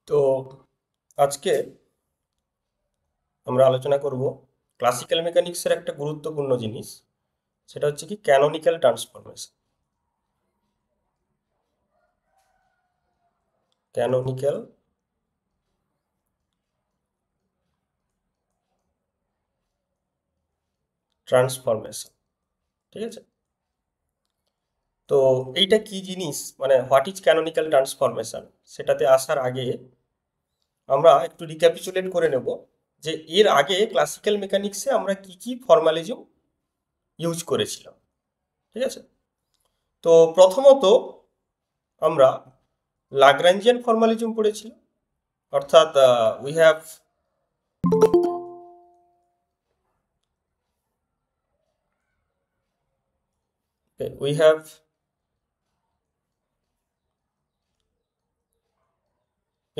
তো আজকে আমরা আলোচনা করব ক্লাসিক্যাল মেকানিক্সের একটা গুরুত্বপূর্ণ জিনিস, সেটা হচ্ছে কি ক্যানোনিক্যাল ট্রান্সফরমেশন। ক্যানোনিক্যাল ট্রান্সফরমেশন, ঠিক আছে? তো এইটা কি জিনিস, মানে হোয়াট ইজ ক্যানোনিক্যাল ট্রান্সফরমেশন, সেটাতে আসার আগে আমরা একটু রিক্যাপিচুলেট করে নেব যে এর আগে ক্লাসিক্যাল মেকানিক্সে আমরা কি কি ফর্মালিজম ইউজ করেছিলাম, ঠিক আছে? তো প্রথমত আমরা लाग्रांजियन ফর্মালিজম পড়েছিলাম, অর্থাৎ we have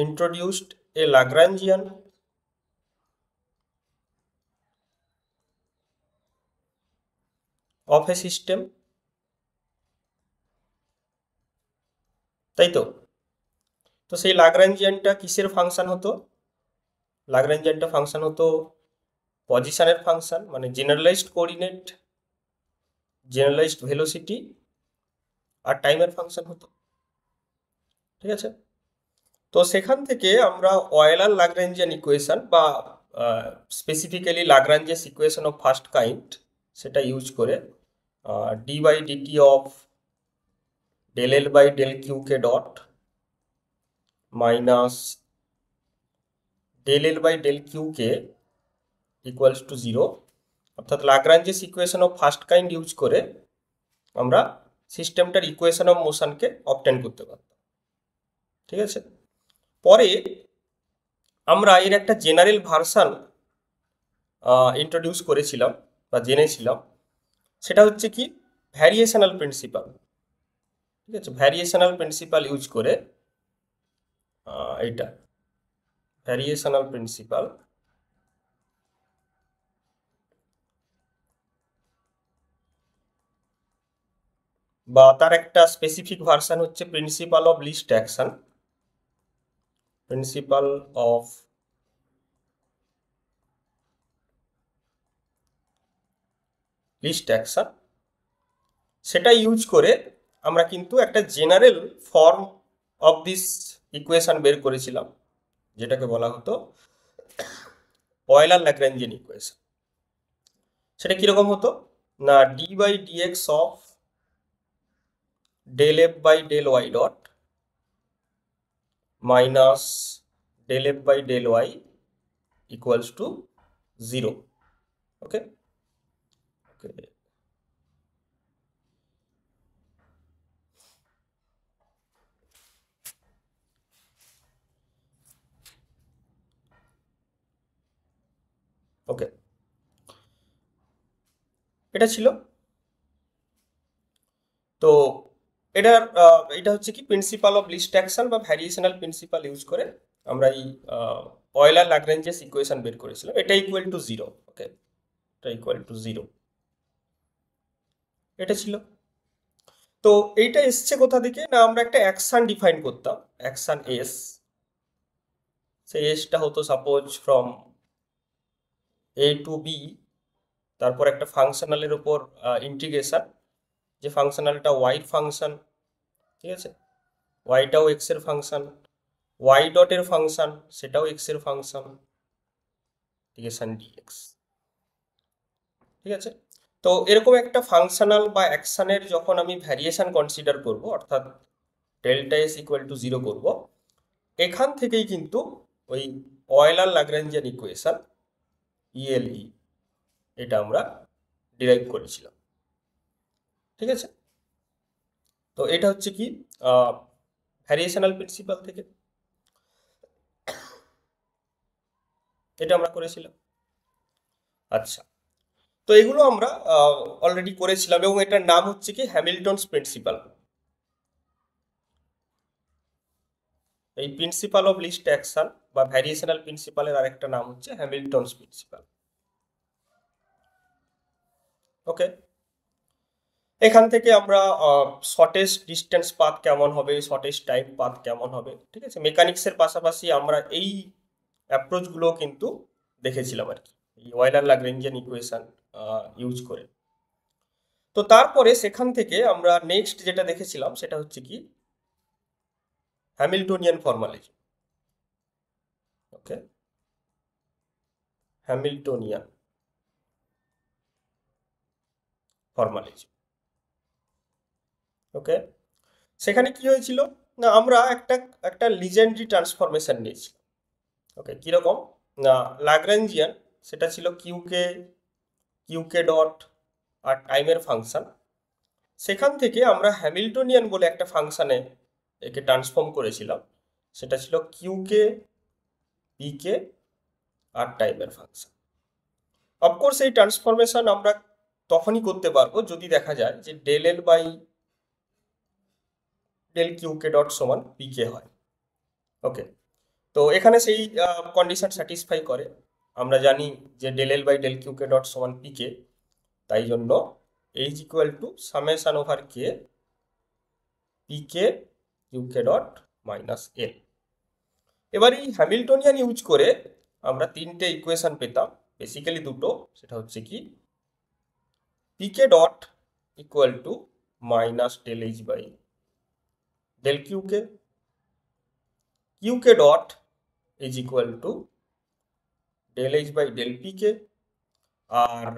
introduced a Lagrangian of a system, তাই তো? তো সেই लाग्रांजियनটা কিসের ফাংশন হতো? लाग्रांजियनটা ফাংশন হতো পজিশনের ফাংশন, মানে জেনারেলাইজড কোঅর্ডিনেট, জেনারেলাইজড ভেলোসিটি আর টাইমের ফাংশন হতো, ঠিক আছে? তো সেখান থেকে আমরা অয়েলার लाग्रांजियन ইকুয়েশন বা specifically Lagrange's equation of first kind সেটা ইউজ করে D by D T of del L by del Q K dot minus del L by del Q K equals to zero, অর্থাৎ Lagrange's equation of first kind use করে আমরা সিস্টেমটার equation of মোশনকে obtain করতে পারতাম, ঠিক আছে? পরে আমরা এর একটা জেনারেল ভার্সান ইন্ট্রোডিউস করেছিলাম বা জেনেছিলাম, সেটা হচ্ছে কি ভ্যারিয়েশনাল প্রিন্সিপাল, ঠিক আছে? ভ্যারিয়েশনাল প্রিন্সিপাল ইউজ করে এইটা ভ্যারিয়েশনাল প্রিন্সিপাল বা তার একটা স্পেসিফিক ভার্সন হচ্ছে principle of least action, principle of least action, সেটা ইউজ করে আমরা কিন্তু একটা general form of this equation বের করেছিলাম, যেটাকে বলা হতো অয়েলার ল্যাগ্রাঞ্জিয়ান ইকুয়েশন। সেটা কিরকম হতো না, D by D X of del F by del Y dot minus del F by del Y equals to zero. Okay okay okay এটা ছিল। তো এটা হচ্ছে কি প্রিন্সিপাল অফ লিস্ট অ্যাকশন বা ভ্যারিয়েশনাল প্রিন্সিপাল ইউজ করে আমরা এই অয়েলার ল্যাগ্রাঞ্জিয়াস ইকুয়েশন বের করেছিলাম, এটা ইকুয়াল টু জিরো। ওকে, এটা ইকুয়াল টু জিরো, এটা ছিল। তো এইটা এসছে কোথা থেকে না, আমরা একটা অ্যাকশন ডিফাইন করতাম, অ্যাকশন এস। সেই এসটা হতো suppose from A to B, তারপর একটা ফাংশনালের উপর ইন্টিগ্রেশন, যে ফাংশনালটা ওয়াইর ফাংশন, ঠিক আছে? ওয়াইটাও এক্স এর ফাংশন, ওয়াই ডটের ফাংশন সেটাও এক্স এর ফাংশন, ইন্টিগ্রেশন ডিএক্স, ঠিক আছে? তো এরকম একটা ফাংশনাল বা অ্যাকশনের যখন আমি ভ্যারিয়েশন কনসিডার করব, অর্থাৎ delta S equal two zero করবো, এখান থেকেই কিন্তু ওই অয়েলার ল্যাগ্রাঞ্জিয়ান ইকুয়েশন ইএলই এটা আমরা ডিরাইভ করেছিলাম, ঠিক আছে? তো এটা হচ্ছে কি ভ্যারিয়েশনাল প্রিন্সিপাল থেকে এটা আমরা করেছিলাম। আচ্ছা, তো এগুলো আমরা অলরেডি করেছিলাম এবং এটার নাম হচ্ছে কি হ্যামিল্টনস প্রিন্সিপাল। এই প্রিন্সিপাল অফ লিস্ট অ্যাকশন বা ভ্যারিয়েশনাল প্রিন্সিপালের আরেকটা নাম হচ্ছে হ্যামিল্টনস প্রিন্সিপাল। ওকে, এখান থেকে আমরা শর্টেস্ট ডিস্টেন্স পাথ কেমন হবে, শর্টেস্ট টাইম পাথ কেমন হবে, ঠিক আছে, মেকানিক্সের পাশাপাশি আমরা এই অ্যাপ্রোচগুলো কিন্তু দেখেছিলাম আর কি, এই ওয়েলার লাগরেঞ্জিয়ান ইকুয়েশন ইউজ করে। তো তারপরে সেখান থেকে আমরা নেক্সট যেটা দেখেছিলাম সেটা হচ্ছে কি হ্যামিল্টনিয়ান ফর্মালিজম। ওকে, হ্যামিল্টনিয়ান ফর্মালিজম। ওকে, সেখানে কি হয়েছিল না, আমরা একটা একটা লিজেন্ডারি ট্রান্সফরমেশন নিয়েছিলাম। ওকে, কিরকম না, লাগরেঞ্জিয়ান সেটা ছিল কিউকে ডট আর টাইমের ফাংশন। সেখান থেকে আমরা হ্যামিল্টনিয়ান বলে একটা ফাংশনে একে ট্রান্সফর্ম করেছিলাম, সেটা ছিল কিউকে পিকে আর টাইমের ফাংশন। অফকোর্স এই ট্রান্সফরমেশন আমরা তখনই করতে পারবো যদি দেখা যায় যে del L by del কিউকে dot সমান পিকে হয়। ওকে, তো এখানে সেই কন্ডিশন স্যাটিসফাই করে। আমরা জানি যে del L by del কিউকে dot সমান পিকে, তাই জন্য H equal to summation over K P K Q K dot minus L. এবার এই হ্যামিল্টনিয়ান ইউজ করে আমরা তিনটে ইকুয়েশন পেতাম, বেসিক্যালি দুটো, সেটা হচ্ছে কি P K dot equal to minus del H by del Q K, Q K dot is equal to del H by del P K, আর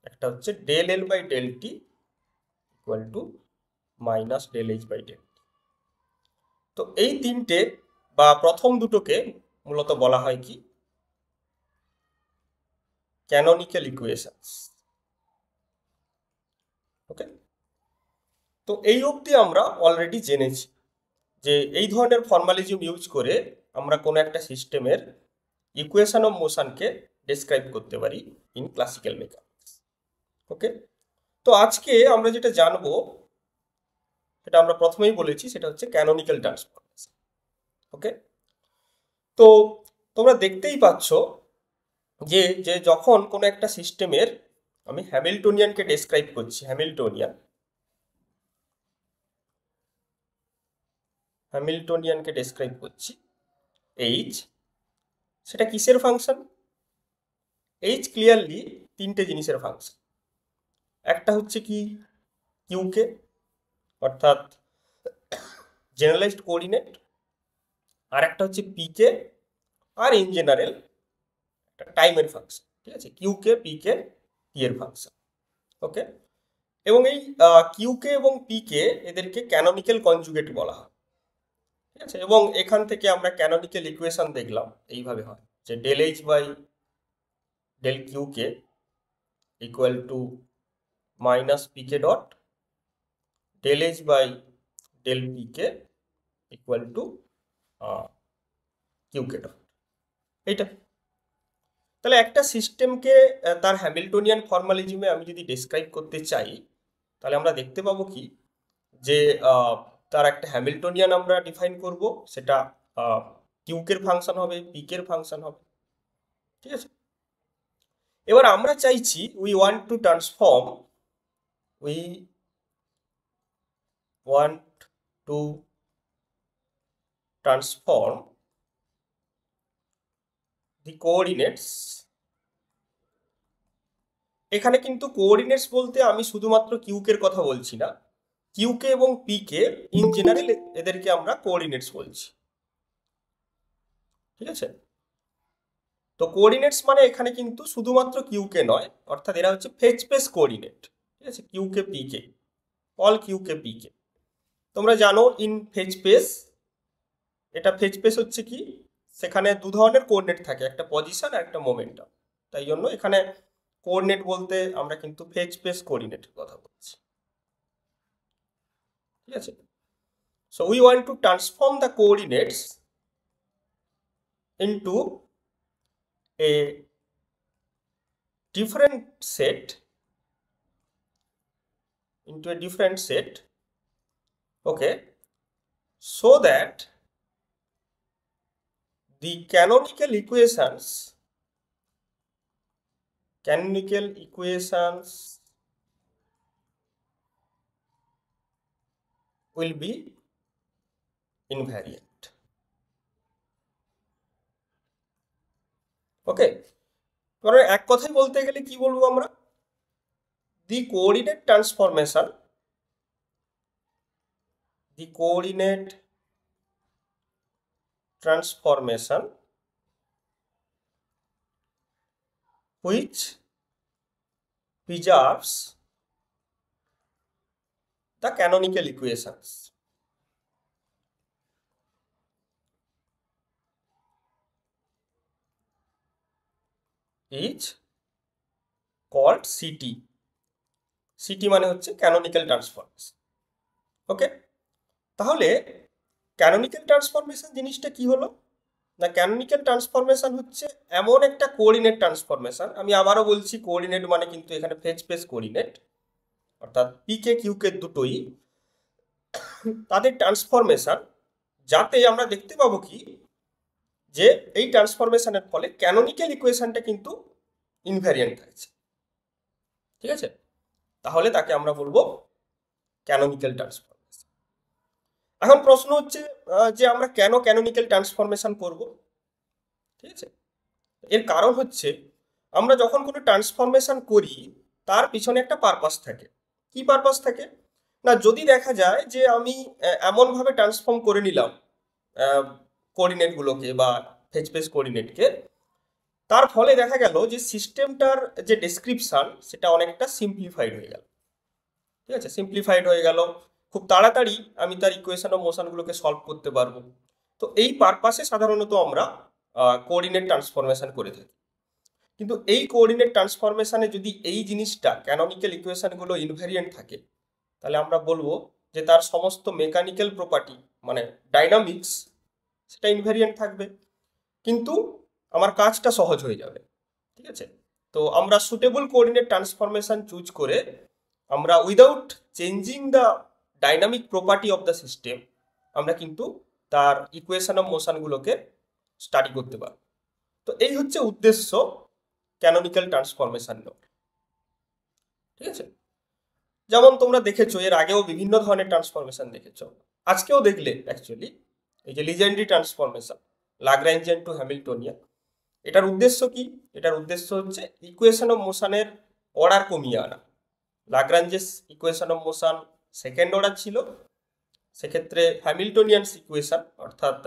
একটা হচ্ছে del L by del T equal to minus del H by del. তো এই তিনটে বা প্রথম দুটোকে মূলত বলা হয় কি ক্যানোনিক্যাল ইকুয়েশনস। ওকে, তো এই অবধি আমরা অলরেডি জেনেছি যে এই ধরনের ফর্মালিজম ইউজ করে আমরা কোনো একটা সিস্টেমের ইকুয়েশন অফ মোশনকে ডেসক্রাইব করতে পারি ইন ক্লাসিক্যাল মেকানিক্স। ওকে, তো আজকে আমরা যেটা জানবো সেটা আমরা প্রথমেই বলেছি, সেটা হচ্ছে ক্যানোনিক্যাল ট্রান্সফরমেশন। ওকে, তো তোমরা দেখতেই পাচ্ছ যে যে যখন কোনো একটা সিস্টেমের আমি হ্যামিল্টনিয়ানকে ডেসক্রাইব করছি, হ্যামিল্টনিয়ানকে ডেসক্রাইব করছি, এইচ, সেটা কিসের ফাংশন? এইচ ক্লিয়ারলি তিনটে জিনিসের ফাংশন। একটা হচ্ছে কি কিউকে, অর্থাৎ জেনারেলাইজড কোঅর্ডিনেট, আর একটা হচ্ছে পিকে, আর ইন জেনারেল একটা টাইমের ফাংশন। ঠিক আছে, কিউকে পিকে টি এর ফাংশন। ওকে, এবং এই কিউকে এবং পিকে এদেরকে ক্যানোনিক্যাল কনজুগেট বলা হয়। ঠিক আছে, এবং এখান থেকে আমরা ক্যানোনিক্যাল ইকুয়েশন দেখলাম এইভাবে হয় যে del H by del Q K equal to minus P K dot del H by del P K equal to Q K dot. এইটা তাহলে একটা সিস্টেমকে তার হ্যামিল্টনিয়ান ফর্মালিজমে আমি যদি ডেসক্রাইব করতে চাই, তাহলে আমরা দেখতে পাবো কি যে তার একটা হ্যামিল্টনিয়ান আমরা ডিফাইন করব, সেটা কিউকের ফাংশন হবে, পিকের ফাংশন হবে। ঠিক আছে, এবার আমরা চাইছি we want to transform the coordinates. এখানে কিন্তু কোঅর্ডিনেটস বলতে আমি শুধুমাত্র কিউকের কথা বলছি না, কিউকে এবং পিকে ইন জেনারেল এদেরকে আমরা কোঅর্ডিনেটস বলছি। ঠিক আছে, তো কোঅর্ডিনেটস মানে এখানে কিন্তু শুধুমাত্র কিউকে নয়, অর্থাৎ এরা হচ্ছে ফেজ স্পেস কোঅর্ডিনেট। ঠিক আছে, কিউকে পিকে, অল কিউকে পিকে। তোমরা জানো ইন ফেজ স্পেস, এটা ফেজ স্পেস হচ্ছে কি, সেখানে দু ধরনের কোঅর্ডিনেট থাকে, একটা পজিশন আর একটা মোমেন্টাম। তাই জন্য এখানে কোঅর্ডিনেট বলতে আমরা কিন্তু ফেজ স্পেস কোঅর্ডিনেটের কথা বলছি। ঠিক আছে, so we want to transform the coordinates into a different set, okay, so that the canonical equations will be invariant. ওকে, এবার এক কথায় বলতে গেলে কি বলবো আমরা, the coordinate transformation which preserves the canonical equations is called CT. CT মানে হচ্ছে ক্যানোনিক্যাল ট্রান্সফরমেশন। ওকে, তাহলে ক্যানোনিক্যাল ট্রান্সফরমেশন জিনিসটা কি হলো না, ক্যানোনিক্যাল ট্রান্সফরমেশন হচ্ছে এমন একটা কোঅর্ডিনেট ট্রান্সফরমেশন, আমি আবারও বলছি কোঅর্ডিনেট মানে কিন্তু এখানে ফেজ স্পেস কোঅর্ডিনেট, অর্থাৎ পিকে কিউকে দুটোই তাদের ট্রান্সফরমেশন, যাতে আমরা দেখতে পাবো কি যে এই ট্রান্সফরমেশনের ফলে ক্যানোনিক্যাল ইকুয়েশনটা কিন্তু ইনভ্যারিয়েন্ট থাকছে। ঠিক আছে, তাহলে তাকে আমরা বলবো ক্যানোনিক্যাল ট্রান্সফরমেশন। এখন প্রশ্ন হচ্ছে যে আমরা কেন ক্যানোনিক্যাল ট্রান্সফরমেশন করব। ঠিক আছে, এর কারণ হচ্ছে আমরা যখন কোনো ট্রান্সফরমেশন করি তার পিছনে একটা পারপাস থাকে। কি পারপাস থাকে না, যদি দেখা যায় যে আমি এমনভাবে ট্রান্সফর্ম করে নিলাম কোঅর্ডিনেটগুলোকে বা ফেজ স্পেস কোঅর্ডিনেটকে, তার ফলে দেখা গেল যে সিস্টেমটার যে ডেসক্রিপশন সেটা অনেকটা সিম্পলিফাইড হয়ে গেল। ঠিক আছে, সিম্পলিফাইড হয়ে গেল, খুব তাড়াতাড়ি আমি তার ইকুয়েশন ও মোশনগুলোকে সলভ করতে পারবো। তো এই পারপাসে সাধারণত আমরা কোঅর্ডিনেট ট্রান্সফরমেশন করে থাকি। কিন্তু এই কোঅর্ডিনেট ট্রান্সফরমেশনে যদি এই জিনিসটা ক্যানোনিক্যাল ইকুয়েশনগুলো ইনভ্যারিয়েন্ট থাকে, তাহলে আমরা বলবো যে তার সমস্ত মেকানিক্যাল প্রপার্টি মানে ডাইনামিক্স সেটা ইনভ্যারিয়েন্ট থাকবে, কিন্তু আমার কাজটা সহজ হয়ে যাবে। ঠিক আছে, তো আমরা সুটেবল কোঅর্ডিনেট ট্রান্সফরমেশন চুজ করে আমরা without changing the dynamic property of the system আমরা কিন্তু তার ইকুয়েশন অফ মোশনগুলোকে স্টাডি করতে পারবো। তো এই হচ্ছে উদ্দেশ্য ক্যানোনিক্যাল ট্রান্সফরমেশন নেওয়ার। ঠিক আছে, যেমন তোমরা দেখেছো এর আগেও বিভিন্ন ধরনের ট্রান্সফরমেশন দেখেছো, আজকেও দেখলে অ্যাকচুয়ালি এই যে লিজেন্ড্রি ট্রান্সফরমেশন, লাগরাঞ্জিয়ান টু হ্যামিল্টনিয়ান। এটার উদ্দেশ্য কি? এটার উদ্দেশ্য হচ্ছে ইকুয়েশন অফ মোশনের অর্ডার কমিয়ে আনা। Lagrange's equation of motion second order ছিল, সেক্ষেত্রে হ্যামিল্টনিয়ানস ইকুয়েশন অর্থাৎ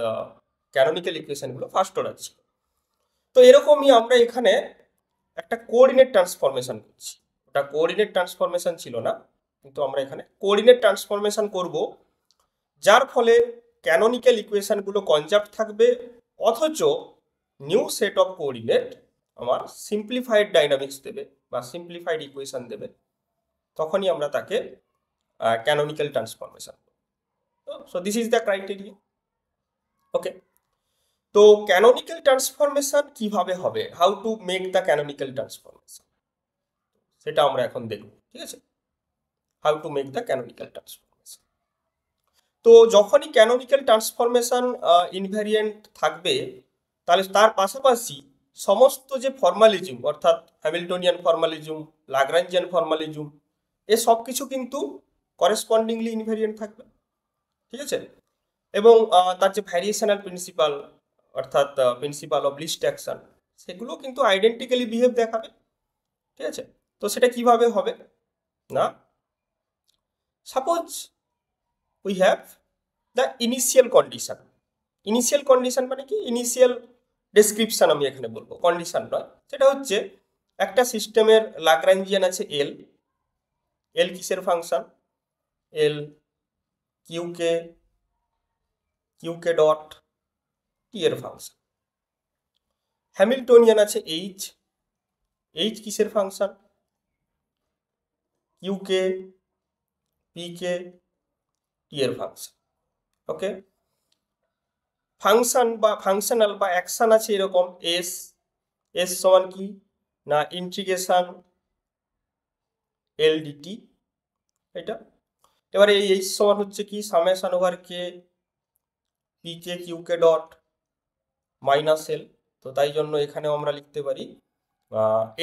ক্যানোনিক্যাল ইকুয়েশনগুলো ফার্স্ট অর্ডার ছিল। তো এরকমই আমরা এখানে একটা কোঅর্ডিনেট ট্রান্সফরমেশন করছি, ওটা কোঅর্ডিনেট ট্রান্সফরমেশন ছিল না, কিন্তু আমরা এখানে কোঅর্ডিনেট ট্রান্সফরমেশন করব, যার ফলে ক্যানোনিক্যাল ইকুয়েশনগুলো কনজার্ভ থাকবে, অথচ নিউ সেট অফ কোঅর্ডিনেট আমার সিম্পলিফাইড ডাইনামিক্স দেবে বা সিম্পলিফাইড ইকুয়েশন দেবে, তখনই আমরা তাকে canonical transformation. So this is the criteria. Okay, তো ক্যানোনিক্যাল ট্রান্সফরমেশন কিভাবে হবে, how to make the canonical transformation, সেটা আমরা এখন দেখব। ঠিক আছে, how to make the canonical transformation. তো যখনই ক্যানোনিক্যাল ট্রান্সফরমেশন ইনভ্যারিয়েন্ট থাকবে, তাহলে তার পাশাপাশি সমস্ত যে ফর্মালিজম অর্থাৎ হ্যামিল্টনিয়ান ফর্মালিজম, লাগরাঞ্জিয়ান ফর্মালিজম, এ সব কিছু কিন্তু করেসপন্ডিংলি ইনভ্যারিয়েন্ট থাকবে। ঠিক আছে, এবং তার যে ভ্যারিয়েশনাল প্রিন্সিপাল অর্থাৎ প্রিন্সিপাল অফ লিস্ট অ্যাকশন, সেগুলো কিন্তু আইডেন্টিক্যালি বিহেভ দেখাবে। ঠিক আছে, তো সেটা কিভাবে হবে না, suppose we have the initial condition. Initial condition মানে কি, ইনিশিয়াল ডেসক্রিপশন আমি এখানে বলবো, কন্ডিশন নয়। সেটা হচ্ছে একটা সিস্টেমের লাগরাঞ্জিয়ান আছে এল, এল কিসের ফাংশন, এল কিউকে, কিউকে ডট টি এর ফাংশন। হ্যামিল্টনিয়ান আছে এইচ, এইচ কিসের ফাংশন, কিউকে, পিকে, টি এর ফাংশন। ওকে, ফাংশন বা ফাংশনাল বা অ্যাকশন আছে এরকম এস, এস সমান কি না ইন্টিগ্রেশন এল ডিটি এটা। এবারে এই এইচ সমান হচ্ছে কি summation over K P K Q K dot minus এল। তো তাই জন্য এখানেও আমরা লিখতে পারি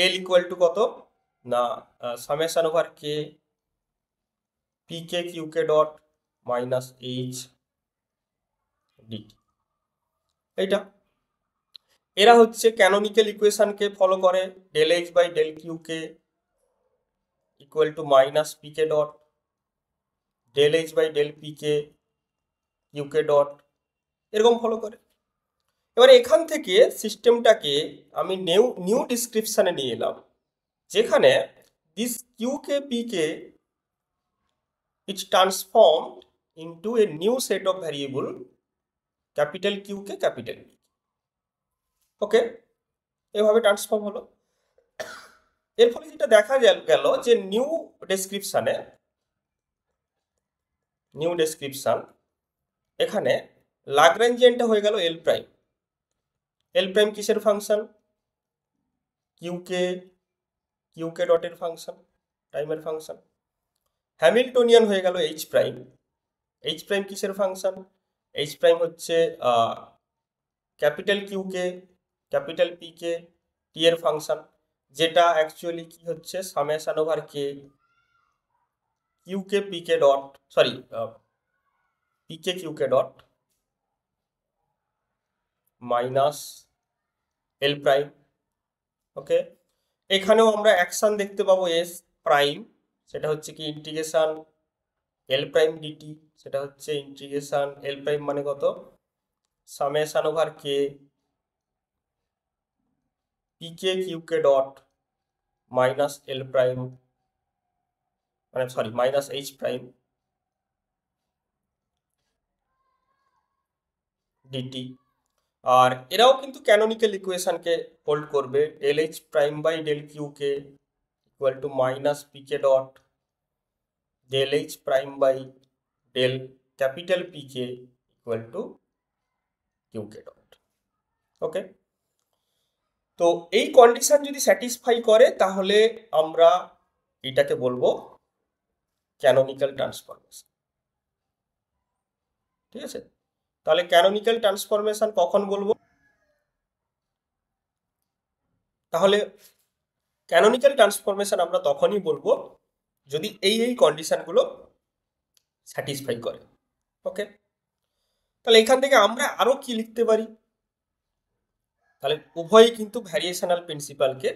এল ইকুয়াল টু কত না summation over K P K Q K dot minus H D T. এইটা এরা হচ্ছে ক্যানোনিক্যাল ইকুয়েশনকে ফলো করে, del H by del Q K equal to minus P K dot, del H by del P K Q K dot, এরকম follow করে। এবার এখান থেকে সিস্টেমটাকে আমি নিউ ডিসক্রিপশনে নিয়ে এলাম, যেখানে this Q K P K is transformed into a new set of variable capital Q K capital P. Okay, এভাবে ট্রান্সফর্ম হলো। এর ফলে যেটা দেখা গেল যে নিউ ডেসক্রিপশন এখানে লাগরেঞ্জিয়ানটা হয়ে গেল এল প্রাইম। এল প্রাইম কিসের ফাংশন? কিউকে ডটের ফাংশন, টাইমের ফাংশন। হ্যামিল্টনিয়ান হয়ে গেল এইচ প্রাইম। এইচ প্রাইম কিসের ফাংশন? এইচ প্রাইম হচ্ছে capital Q K capital P K T এর ফাংশন, যেটা অ্যাকচুয়ালি কি হচ্ছে summation over K Q K P K dot, sorry P K Q K dot minus L prime. Okay, এখানেও আমরা action দেখতে পাবো এস প্রাইম, সেটা হচ্ছে কি ইন্টিগ্রেশন এল প্রাইম ডিটি, সেটা হচ্ছে ইন্টিগ্রেশন এল প্রাইম মানে কত summation over K P K Q K dot minus L prime, মানে sorry minus H prime D T. আর এরাও কিন্তু ক্যানোনিক্যাল ইকুয়েশনকে হোল্ড করবে, del H prime by del Q K equal to minus P K dot del H prime by del capital P K equal to Q K dot. Okay, তো এই condition যদি satisfy করে তাহলে আমরা এটাকে বলবো ক্যানোনিক্যাল ট্রান্সফরমেশন। ঠিক আছে, তাহলে ক্যানোনিক্যাল ট্রান্সফরমেশন কখন বলবো? তাহলে ক্যানোনিক্যাল ট্রান্সফরমেশন আমরা তখনই বলবো যদি এই কন্ডিশনগুলো স্যাটিসফাই করে। ওকে, তাহলে এখান থেকে আমরা আরো কি লিখতে পারি? তাহলে উভয়ই কিন্তু ভ্যারিয়েশনাল প্রিন্সিপালকে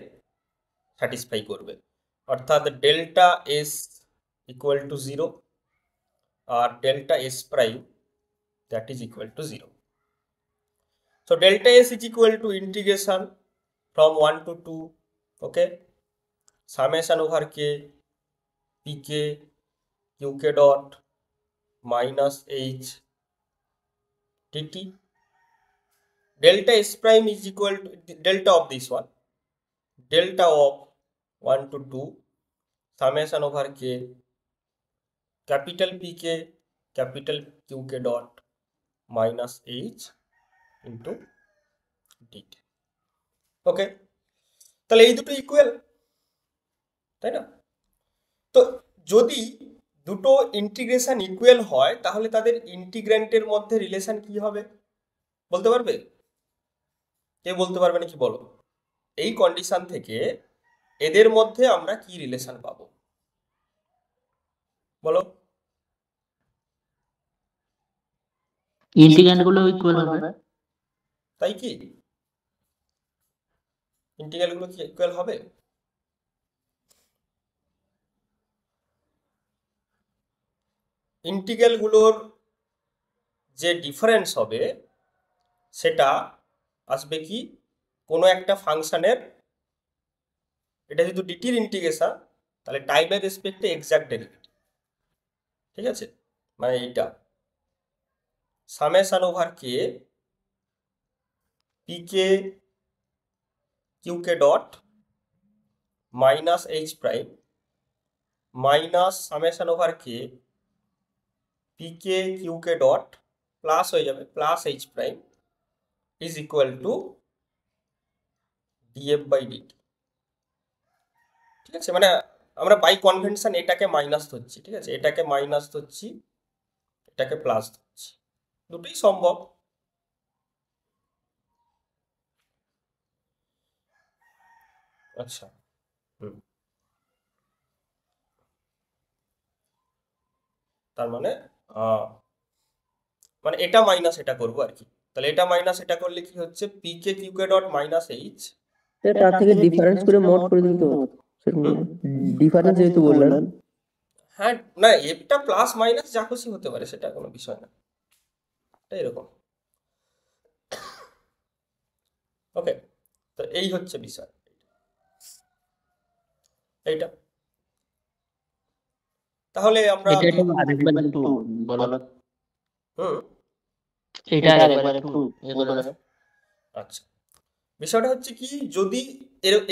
স্যাটিসফাই করবে, অর্থাৎ ডেল্টা এস ইকুয়াল টু 0 আর delta S prime that is equal to 0। So delta S is equal to integration from 1 to 2, okay, summation over k pk qk dot minus h dt. Delta S prime is equal to delta of this one, delta of 1 to 2 summation over k capital pk capital qk dot minus h into dt. ওকে, তাহলে এই দুটো equal, তাই না? তো যদি দুটো integration equal হয় তাহলে তাদের ইন্টিগ্র্যান্টের মধ্যে রিলেশন কি হবে বলতে পারবে? কে বলতে পারবে নাকি বলো? এই কন্ডিশন থেকে এদের মধ্যে আমরা কি রিলেশন পাবো বলো? ইন্টিগ্র্যান্ড গুলো ইকুয়াল হবে। তাই কি ইন্টিগ্রাল গুলো কি ইকুয়াল হবে? ইন্টিগ্রাল গুলোর যে ডিফারেন্স হবে সেটা আসবে কি কোনো একটা ফাংশনের, এটা যেহেতু ডিটির ইন্টিগ্রেশন তাহলে টাইমের রেসপেক্টে এক্সাক্ট ডেরিভেটিভ। ঠিক আছে, মানে এইটা summation over K P K Q K dot minus H prime minus summation over K P K Q K dot plus হয়ে যাবে plus H prime is equal to D F by D T. ঠিক আছে, মানে আমরা বাই কনভেনশন এটাকে মাইনাস ধরছি, ঠিক আছে, এটাকে মাইনাস ধরছি, এটাকে প্লাস ধরছি, দুটোই সম্ভব। আচ্ছা, তার মানে মানে এটা মাইনাস এটা করবো আর কি। তাহলে এটা মাইনাস এটা করলে কি হচ্ছে, P K Q K dot minus H. তার থেকে ডিফারেন্স করে মোড করে দিতে হতো, ডিফারেন্স যেহেতু বললেন। হ্যাঁ, না এটা প্লাস মাইনাস যা খুশি হতে পারে, সেটা কোনো বিষয় না, এটা এরকম। ওকে, তো এই হচ্ছে বিষয় এইটা। তাহলে আমরা আরেকবার একটু বলো। হুম এটা আরেকবার একটু বলো। আচ্ছা, বিষয়টা হচ্ছে কি, যদি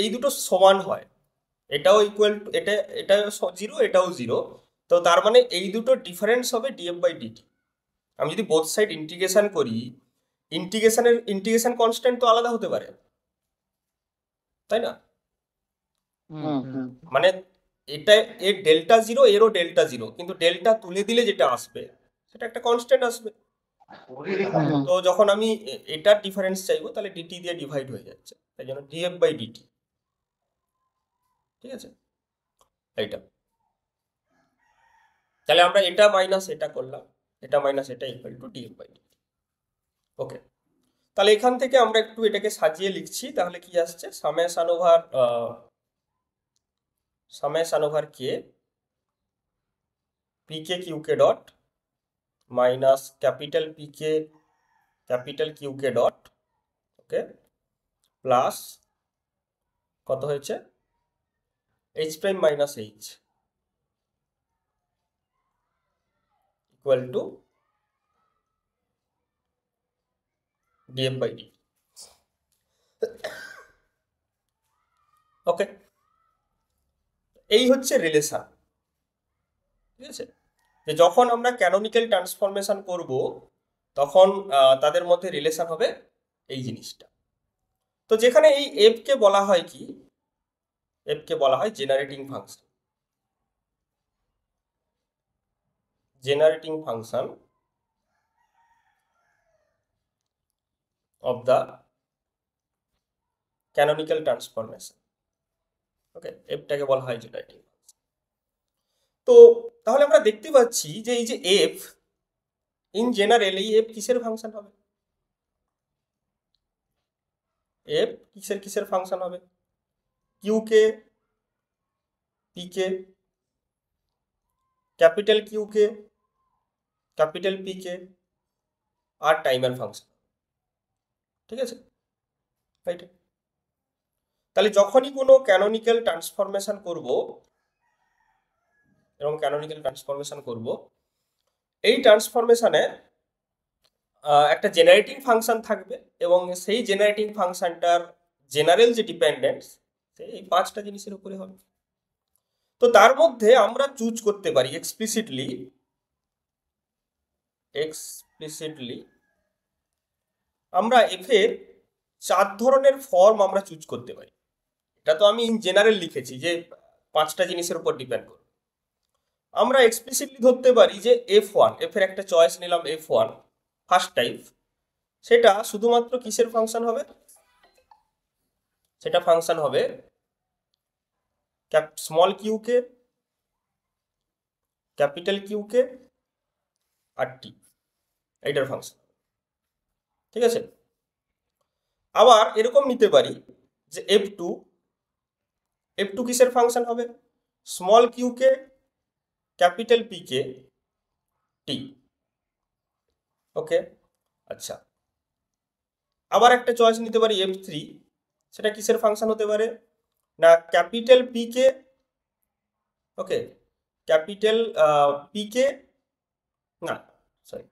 এই দুটো সমান হয়, এটাও ইকুয়াল টু এটা, এটা জিরো এটাও জিরো, তো তার মানে এই দুটো ডিফারেন্স হবে ডিএফ বাই ডিটি। আমি যদি বোথ সাইড ইন্টিগ্রেশন করি, ইন্টিগ্রেশন কনস্ট্যান্ট তো আলাদা হতে পারে, তাই না? মানে এটা এর ডেল্টা জিরো এরও ডেল্টা জিরো, কিন্তু ডেল্টা তুলে দিলে যেটা আসবে সেটা একটা কনস্ট্যান্ট আসবে। তো যখন আমি এটার ডিফারেন্স চাইবো, তাহলে ডিটি দিয়ে ডিভাইড হয়ে যাচ্ছে, তাই জন্য ডিএফ বাই ডিটি। ঠিক আছে, এইটা। তাহলে আমরা এটা মাইনাস এটা করলাম, এটা মাইনাস এটা equal to D F by D T. Okay, তাহলে এখান থেকে আমরা একটু এটাকে সাজিয়ে লিখছি। তাহলে কি আসছে, summation over K P K Q K dot minus capital P K capital Q K dot, okay, plus কত হয়েছে, H prime minus H equal to D F by D. Okay, এই হচ্ছে রিলেশন। ঠিক আছে, যে যখন আমরা ক্যানোনিক্যাল ট্রান্সফরমেশন করব, তখন তাদের মধ্যে রিলেশন হবে এই জিনিসটা। তো যেখানে এই এফ কে বলা হয় কি, এফ কে বলা হয় generating function, generating function of the canonical transformation. Okay, এফটাকে বলা হয় জেনারেটিং। তো তাহলে আমরা দেখতে পাচ্ছি যে এই যে এফ ইন জেনারেল, এই এফ কিসের ফাংশন হবে, এফ কিসের কিসের ফাংশন হবে, Q K P K capital Q K capital P K আর টাইমের ফাংশন। ঠিক আছে, রাইট। তাহলে যখনই কোনো ক্যানোনিক্যাল ট্রান্সফরমেশন করব, এবং ক্যানোনিক্যাল ট্রান্সফরমেশন করব, এই ট্রান্সফরমেশনে একটা জেনারেটিং ফাংশন থাকবে, এবং সেই জেনারেটিং ফাংশনটার জেনারেল যে ডিপেন্ডেন্স, এই পাঁচটা জিনিসের উপরে হবে। তো তার মধ্যে আমরা চুজ করতে পারি এক্সপ্লিসিটলি আমরা এফ এর 4 ধরনের ফর্ম আমরা চুজ করতে পারি। এটা তো আমি ইন জেনারেল লিখেছি যে পাঁচটা জিনিসের উপর ডিপেন্ড করে। আমরা এক্সপ্লিসিটলি ধরতে পারি যে F1, এফ এর একটা চয়েস নিলাম F1 ফার্স্ট টাইপ, সেটা শুধুমাত্র কিসের ফাংশন হবে, সেটা ফাংশন হবে small Q K capital Q K আর টি, এইটার ফাংশন। ঠিক আছে, আবার এরকম নিতে পারি যে F2 কিসের ফাংশন হবে, small Q K capital P K টি। ওকে, আচ্ছা, আবার একটা চয়েস নিতে পারি F3, সেটা কিসের ফাংশন হতে পারে না, ক্যাপিটাল পি কে, ওকে, ক্যাপিটাল পি কে, না sorry,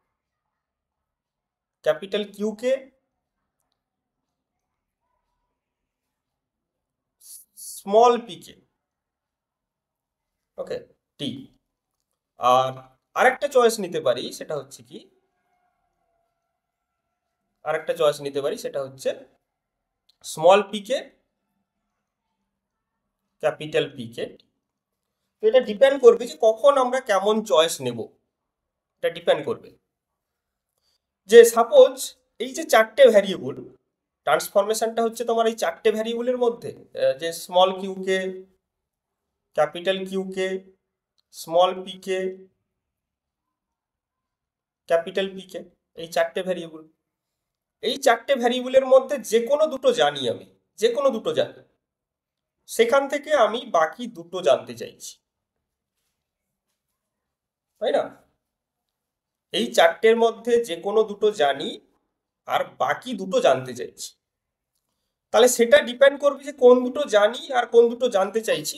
capital Q K small P কে, ওকে, টি। আর আরেকটা চয়েস নিতে পারি, সেটা হচ্ছে কি, আরেকটা চয়েস নিতে পারি সেটা হচ্ছে small P K capital P কে। তো এটা ডিপেন্ড করবে যে কখন আমরা কেমন চয়েস নেব, এটা ডিপেন্ড করবে। যে সাপোজ এই যে চারটে ভ্যারিয়েবল, ট্রান্সফরমেশনটা হচ্ছে তোমার এই চারটে ভ্যারিয়েবলের মধ্যে, যে small Q K capital Q K small P K capital পিকে, এই চারটে ভ্যারিয়েবল। এই চারটে ভ্যারিয়েবলের মধ্যে যে কোনো দুটো জানি আমি, যে কোনো দুটো জানি, সেখান থেকে আমি বাকি দুটো জানতে চাইছি, তাই না? এই চারটের মধ্যে যে কোনো দুটো জানি আর বাকি দুটো জানতে চাইছি, তাহলে সেটা ডিপেন্ড করবে যে কোন দুটো জানি আর কোন দুটো জানতে চাইছি।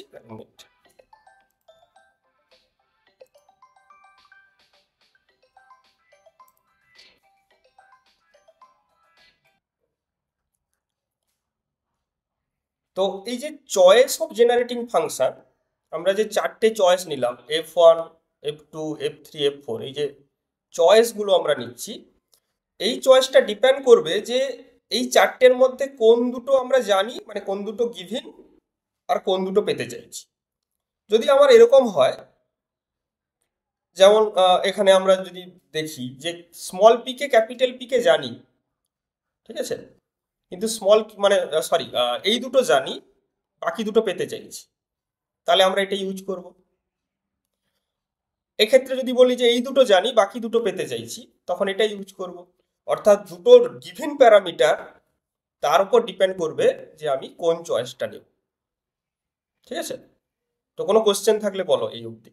তো এই যে চয়েস অফ জেনারেটিং ফাংশন, আমরা যে চারটে চয়েস নিলাম, F1, F2, F3, F4, এই যে চয়েসগুলো আমরা নিচ্ছি, এই চয়েসটা ডিপেন্ড করবে যে এই চারটের মধ্যে কোন দুটো আমরা জানি, মানে কোন দুটো গিভেন আর কোন দুটো পেতে চাইছি। যদি আমার এরকম হয়, যেমন এখানে আমরা যদি দেখি যে স্মল পিকে ক্যাপিটাল পিকে জানি, ঠিক আছে, কিন্তু স্মল মানে সরি এই দুটো জানি, বাকি দুটো পেতে চাইছি, তাহলে আমরা এটা ইউজ করব। এক্ষেত্রে যদি বলি যে এই দুটো জানি বাকি দুটো পেতে চাইছি, তখন এটা ইউজ করব। অর্থাৎ দুটোর গিভেন প্যারামিটার, তার উপর ডিপেন্ড করবে যে আমি কোন চয়েসটা নেব। ঠিক আছে? তো কোনো কোশ্চেন থাকলে বলো এই অবধি।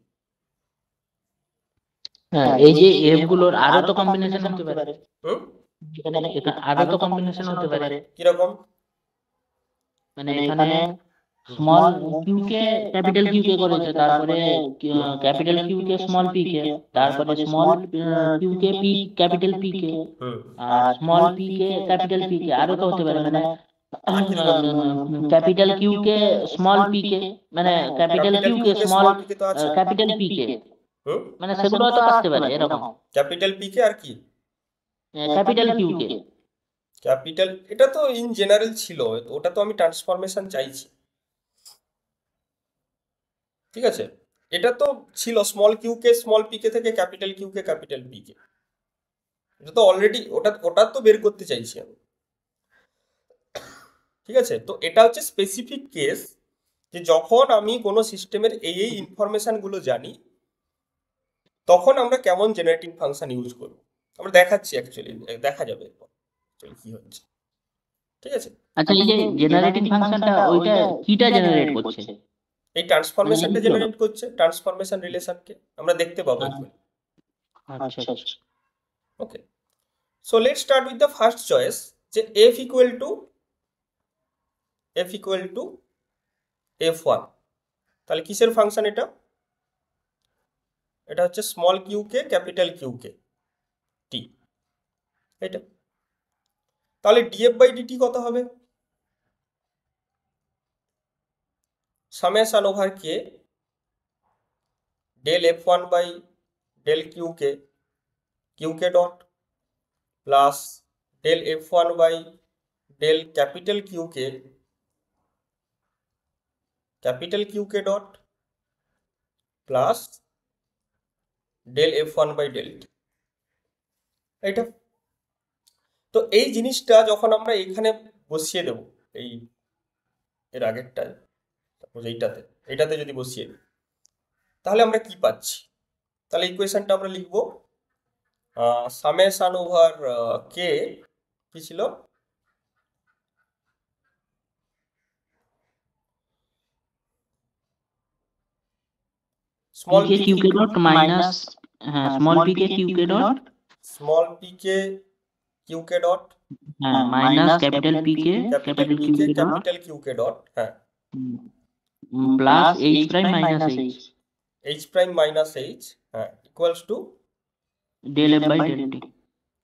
হ্যাঁ, এই যে এফ গুলোর আরো তো কম্বিনেশন হতে পারে, হুম, এখানে আরো তো কম্বিনেশন হতে পারে, কিরকম? মানে এখানে small Q K capital Q K করেছে, তারপরে capital Q K small P K, তারপরে small Q K P capital P K, হুম, আর small P K capital P K, আরো তো হতে পারে, মানে capital Q K small P K, মানে capital Q K small P K তো আছে। ক্যাপিটাল পি কে, হুম, মানে সেগুলো তো আসতে পারে এরকম, ক্যাপিটাল পিকে আর কি ক্যাপিটাল কিউ কে। ক্যাপিটাল, এটা তো ইন জেনারেল ছিল, ওটা তো আমি ট্রান্সফরমেশন চাইছি। ঠিক আছে, এটা তো ছিল স্মল কিউ কে স্মল পিকে থেকে ক্যাপিটাল কিউ কে ক্যাপিটাল পিকে, এটা তো অলরেডি ওটা তো বের করতে চাইছি আমি। ঠিক আছে, তো এটা হচ্ছে স্পেসিফিক কেস, যে যখন আমি কোনো সিস্টেমের এই ইনফরমেশনগুলো জানি, তখন আমরা কেমন জেনারেটিং ফাংশন ইউজ করব আমরা দেখাচ্ছি, অ্যাকচুয়ালি দেখা যাবে এরপর কি হচ্ছে। ঠিক আছে, আচ্ছা, এই যে জেনারেটিং ফাংশনটা ওইটা কিটা জেনারেট করছে? এই ট্রান্সফরমেশনটা জেনারেট করছে, ট্রান্সফরমেশন রিলেশনকে আমরা দেখতে পাবো এখানে। আচ্ছা আচ্ছা, okay, so let's start with the first choice, যে f ইকুয়াল টু f1। তাহলে কিসের ফাংশন এটা? এটা হচ্ছে small Q K capital Q K T, এটা। তাহলে df বাই dt কত হবে? Summation over K del f1 by del Q K dot plus del f1 by del capital Q K dot plus del f1 by del T, এইটা। তো এই জিনিসটা যখন আমরা এখানে বসিয়ে দেব, এই এর আগেরটায়, সাপোজ এইটাতে যদি বসিয়ে দিই, তাহলে আমরা কি পাচ্ছি? তাহলে ইকুয়েশনটা আমরা লিখবো সামেশন ওভার কে, কি ছিল? Small P K Q K dot minus, হ্যাঁ, small P K Q K dot, Q K dot, হ্যাঁ, minus capital P K capital Q K dot, capital Q K dot, হ্যাঁ, plus H prime minus H minus H, হ্যাঁ, equals to del F by del T.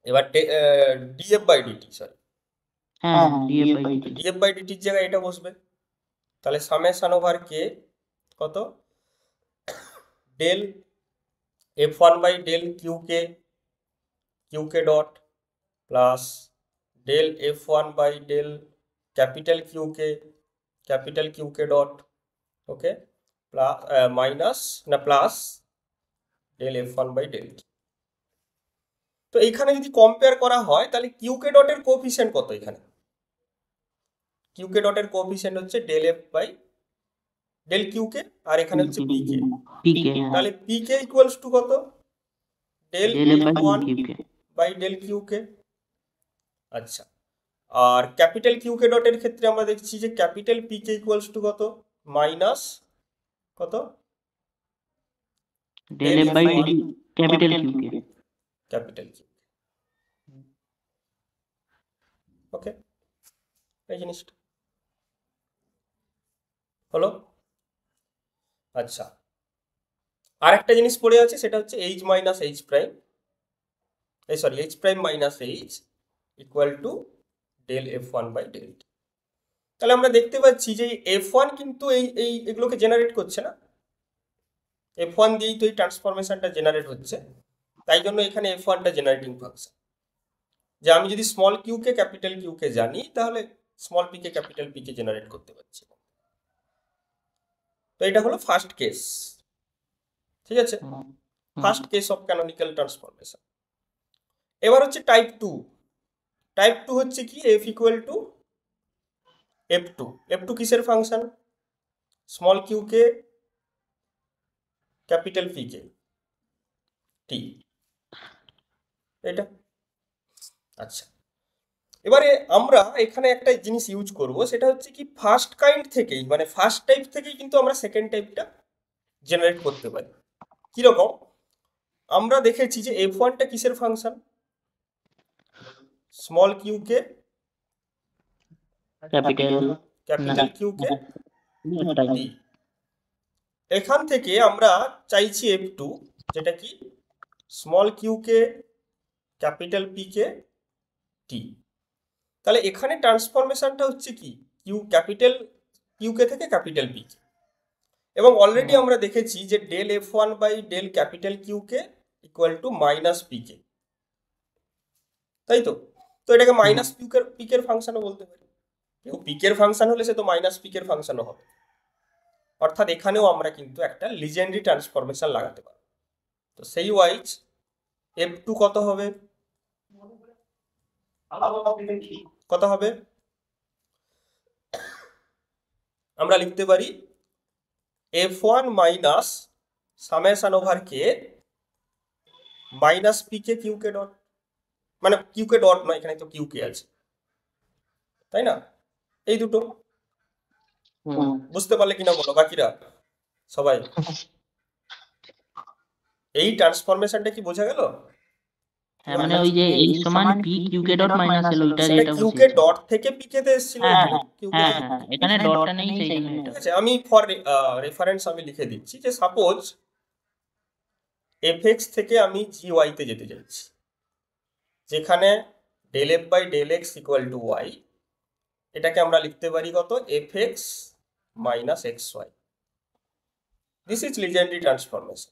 এবার D F by D T, sorry, হ্যাঁ, D F by D T, D F by ডিটির জায়গায় এটা বসবে। তাহলে summation over K কত? Del f1 by del Q K dot plus del f1 by del capital Q K dot, okay, minus না plus del f1 by del T. তো এইখানে যদি কম্পেয়ার করা হয়, তাহলে কিউ কে ডটের কোএফিসিয়েন্ট কত? এখানে কিউ কে ডটের কোএফিসিয়েন্ট হচ্ছে del F by del Q K, আর এখানে হচ্ছে পি কে। পি কে, তাহলে পি কে ইকুয়ালস টু কত? Del del F by one Q K. By del Q K. আচ্ছা, আর ক্যাপিটাল কিউ কে ডটের ক্ষেত্রে আমরা দেখছি যে capital P K equals to কত, মাইনাস কত, del F by capital Q K. Capital Q. Okay, এই জিনিসটা হলো। আচ্ছা, আর একটা জিনিস পড়ে আছে, সেটা হচ্ছে H minus H prime, sorry H prime minus H equal to del F one by del T. তাহলে আমরা দেখতে পাচ্ছি যে এফ ওয়ান কিন্তু এগুলোকে জেনারেট করছে না, এফ ওয়ান দিয়েই তো এই ট্রান্সফরমেশনটা জেনারেট হচ্ছে, তাই জন্য এখানে এফ ওয়ানটা জেনারেটিং ফাংশন। যে আমি যদি small Q K capital Q K জানি, তাহলে small P K capital P K generate করতে পারছি। তো এটা হলো ফার্স্ট কেস, ঠিক আছে, first case of canonical transformation. এবার হচ্ছে টাইপ টু। টাইপ টু হচ্ছে কি, F equal to F two. F two কিসের function, small Q K capital P K T, এটা। আচ্ছা, এবারে আমরা এখানে একটা জিনিস ইউজ করব, সেটা হচ্ছে কি ফার্স্ট কাইন্ড থেকেই, মানে ফার্স্ট টাইপ থেকেই কিন্তু আমরা সেকেন্ড টাইপটা জেনারেট করতে পারি। কিরকম, আমরা দেখেছি যে এফ ওয়ানটা কিসের function, small Q K capital Q K টি। এখান থেকে আমরা চাইছি এফ টু, যেটা কি small Q K capital P K টি। তাহলে এখানে ট্রান্সফরমেশনটা হচ্ছে কি কিউ ক্যাপিটাল কিউ কে থেকে ক্যাপিটাল পি কে, এবং অলরেডি আমরা দেখেছি যে del F one by del capital Q K equal to minus P K, তাই তো। তো এটাকে মাইনাস পিকের ফাংশনও বলতে পারি, কেউ পিকের ফাংশন হলে সে তো মাইনাস পিকের ফাংশনও হবে। অর্থাৎ এখানেও আমরা কিন্তু একটা লিজেন্ডারি ট্রান্সফরমেশন লাগাতে পারি। তো সেই ওয়াইজ এফ টু কত হবে, কত হবে, আমরা লিখতে পারি F one minus summation over K minus P K Q K dot, মানে কিউ কে ডট নয়, এখানে তো কিউ কে আছে, তাই না। এই দুটো বুঝতে পারলে কিনা বলো বাকিরা সবাই, এই ট্রান্সফরমেশনটা কি বোঝা গেল। হ্যাঁ, মানে ওই যে এই সমান P Q K dot minus এল, ওইটা যেটা কিউ কে বসিয়েছে। ডট থেকে পি কে তে এসেছিল, হ্যাঁ এখানে কিউ কে, হ্যাঁ, এখানে ডটটা নেই সেই জন্য ঠিক এটা। আছে। আমি ফর রেফারেন্স আমি লিখে দিচ্ছি যে সাপোজ এফ এক্স থেকে আমি জি ওয়াই তে যেতে চাইছি, যেখানে del F by del X equal to Y, এটাকে আমরা লিখতে পারি কত, F X minus X Y. This is legendary transformation.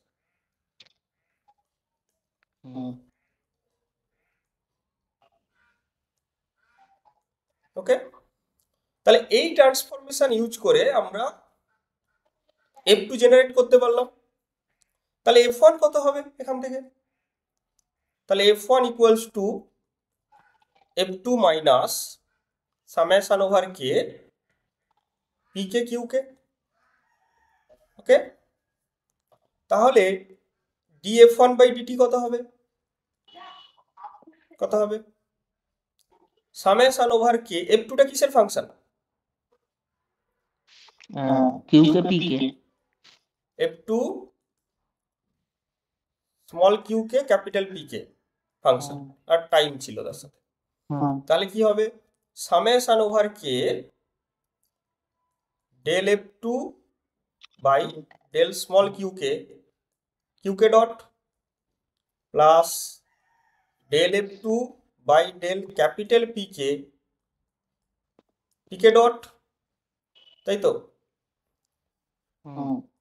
Okay, তাহলে এই ট্রান্সফরমেশন ইউজ করে আমরা এফ টু জেনারেট করতে পারলাম। তাহলে এফ ওয়ান কত হবে এখান থেকে, তাহলে F one equals to F two minus summation over K P K Q K. Okay, তাহলে D F one by D T কত হবে, কত হবে, সামেশন ওভার কে, এফ টুটা কিসের function, Q K P K, F two small Q K capital P K function, আর time ছিল তার সাথে। তাহলে কি হবে, summation over K del F two by del small Q K dot plus del F two by del capital P K dot, তাই তো,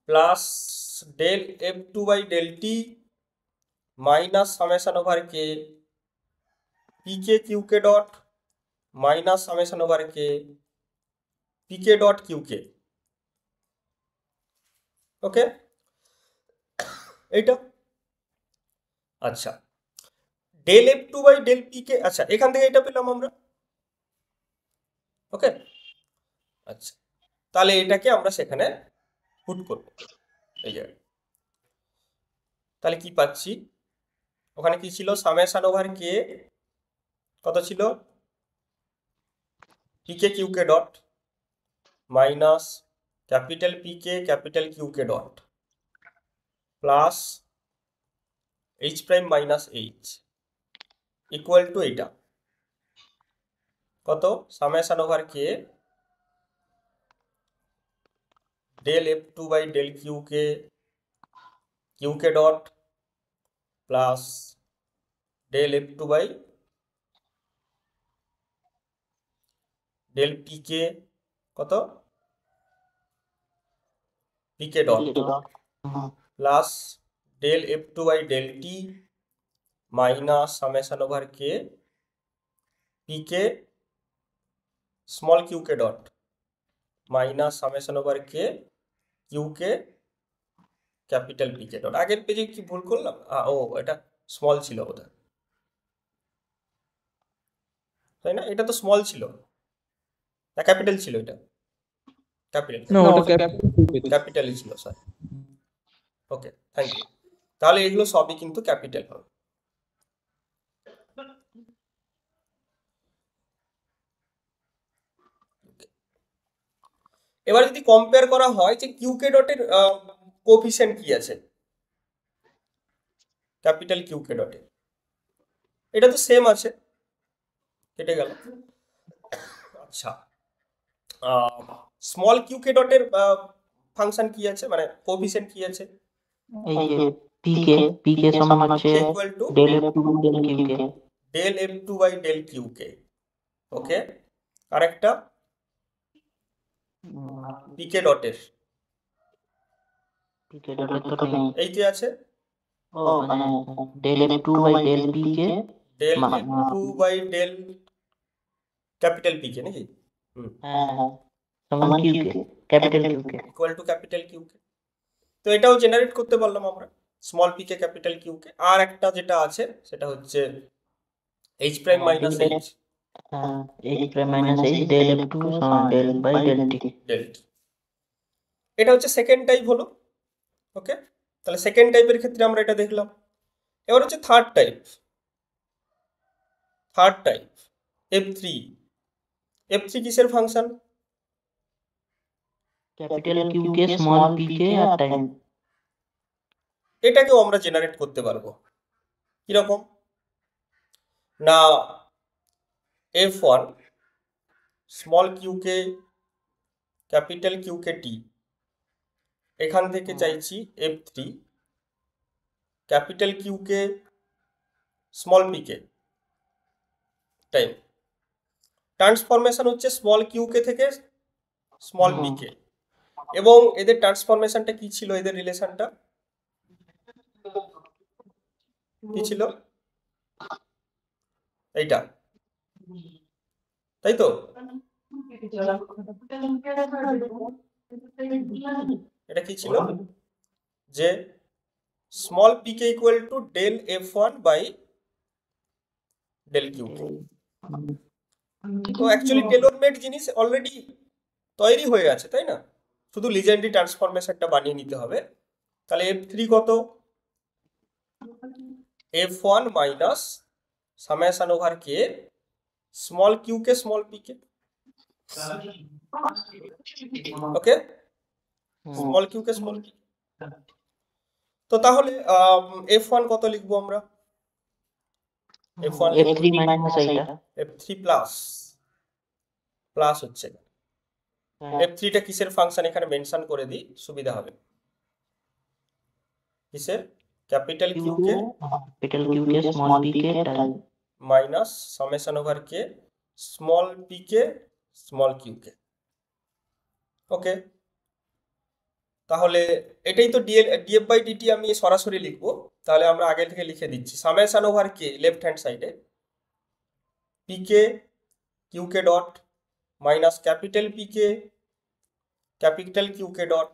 plus del F two by del T minus summation over K P K Q K dot minus summation over K P K dot Q K. Okay, এইটা। আচ্ছা, del F two by del P K, আচ্ছা এখান থেকে এটা পেলাম আমরা। ওকে, আচ্ছা, তাহলে এটাকে আমরা সেখানে পুট করব এই জায়গায়। তাহলে কি পাচ্ছি, ওখানে কি ছিল, সামেশন ওভার কে কত ছিল, P K Q K dot minus capital P K capital Q K dot plus H prime minus H equal to এইটা কত, summation over K del F2 by del Q K Q K dot plus del F2 by del P K কত, P K dot plus del F2 by del T minus summation over K P K small Q K dot minus summation over K Q K capital P K dot. আগের পেজে কি ভুল করলাম, ও এটা small ছিল বোধহয়, তাই না? এটা তো স্মল ছিল না ক্যাপিটাল ছিল, এটা ক্যাপিটাল না ওটা ক্যাপিটালই ছিল স্যার। Okay, thank you. তাহলে এগুলো সবই কিন্তু ক্যাপিটাল হবে। এবার যদি কম্পেয়ার করা হয় যে কিউকে ডটের কোএফিসিয়েন্ট কি আছে ক্যাপিটাল কিউকে ডটে, এটা তো সেম আছে, কেটে গেল। আচ্ছা, স্মল কিউকে ডটের ফাংশন কি আছে, মানে কোএফিসিয়েন্ট কি আছে, এই যে পিকে সমান হচ্ছে equal to del F2 del Q K del F2 by del Q K. Okay, আরেকটা পিকে ডটের পিকে ডটের তো নেই, এইতে আছে ও মানে del F2 by del P K del F2 by del capital P K নাকি, হ্যাঁ সমান Q K capital Q K equal to capital Q K. তো এটাও জেনারেট করতে পারলাম আমরা, স্মল পিকে ক্যাপিটাল কিউকে। আর একটা যেটা আছে সেটা হচ্ছে H prime minus H H prime minus H del F2 সমান del by del T del T. এটা হচ্ছে সেকেন্ড টাইপ হলো। ওকে, তাহলে সেকেন্ড টাইপের ক্ষেত্রে আমরা এটা দেখলাম। এবার হচ্ছে থার্ড টাইপ, F3। F3 কিসের ফাংশন, ক্যাপিটাল কিউকে স্মল পিকে আর টাইম। এটাকেও আমরা জেনারেট করতে পারবো। কিরকম না, F1 স্মল কিউকে ক্যাপিটাল কিউকে টি, এখান থেকে চাইছি F3 capital Q K small P K time. Transformation হচ্ছে স্মল কিউকে থেকে স্মল পিকে, এবং এদের ট্রান্সফরমেশনটা কি ছিল, এদের রিলেশনটা কি ছিল, এইটা, তাই তো? এটা কি ছিল যে small P K equal to del F1 by del Q K. তো অ্যাকচুয়ালি টেলর মেড জিনিস অলরেডি তৈরি হয়ে আছে, তাই না? শুধু লিজেন্ডারি ট্রান্সফরমেশনটা বানিয়ে নিতে হবে। তাহলে F3 কত, F1 minus summation over K small Q K small P K. Okay, small Q K small P. তো তাহলে F1 কত লিখবো আমরা, F1 F3 মাইনাস এইটা F3 প্লাস প্লাস হচ্ছে F3টা কিসের ফাংশন এখানে মেনশন করে দিই, সুবিধা হবে। কিসের, capital Q K small P K time minus summation over K small P K small Q K. Okay, তাহলে এটাই তো ডিএফ বাই ডিটি আমি সরাসরি লিখবো। তাহলে আমরা আগে থেকে লিখে দিচ্ছি, summation over K left hand সাইডে P K Q K dot minus capital P K capital Q K dot,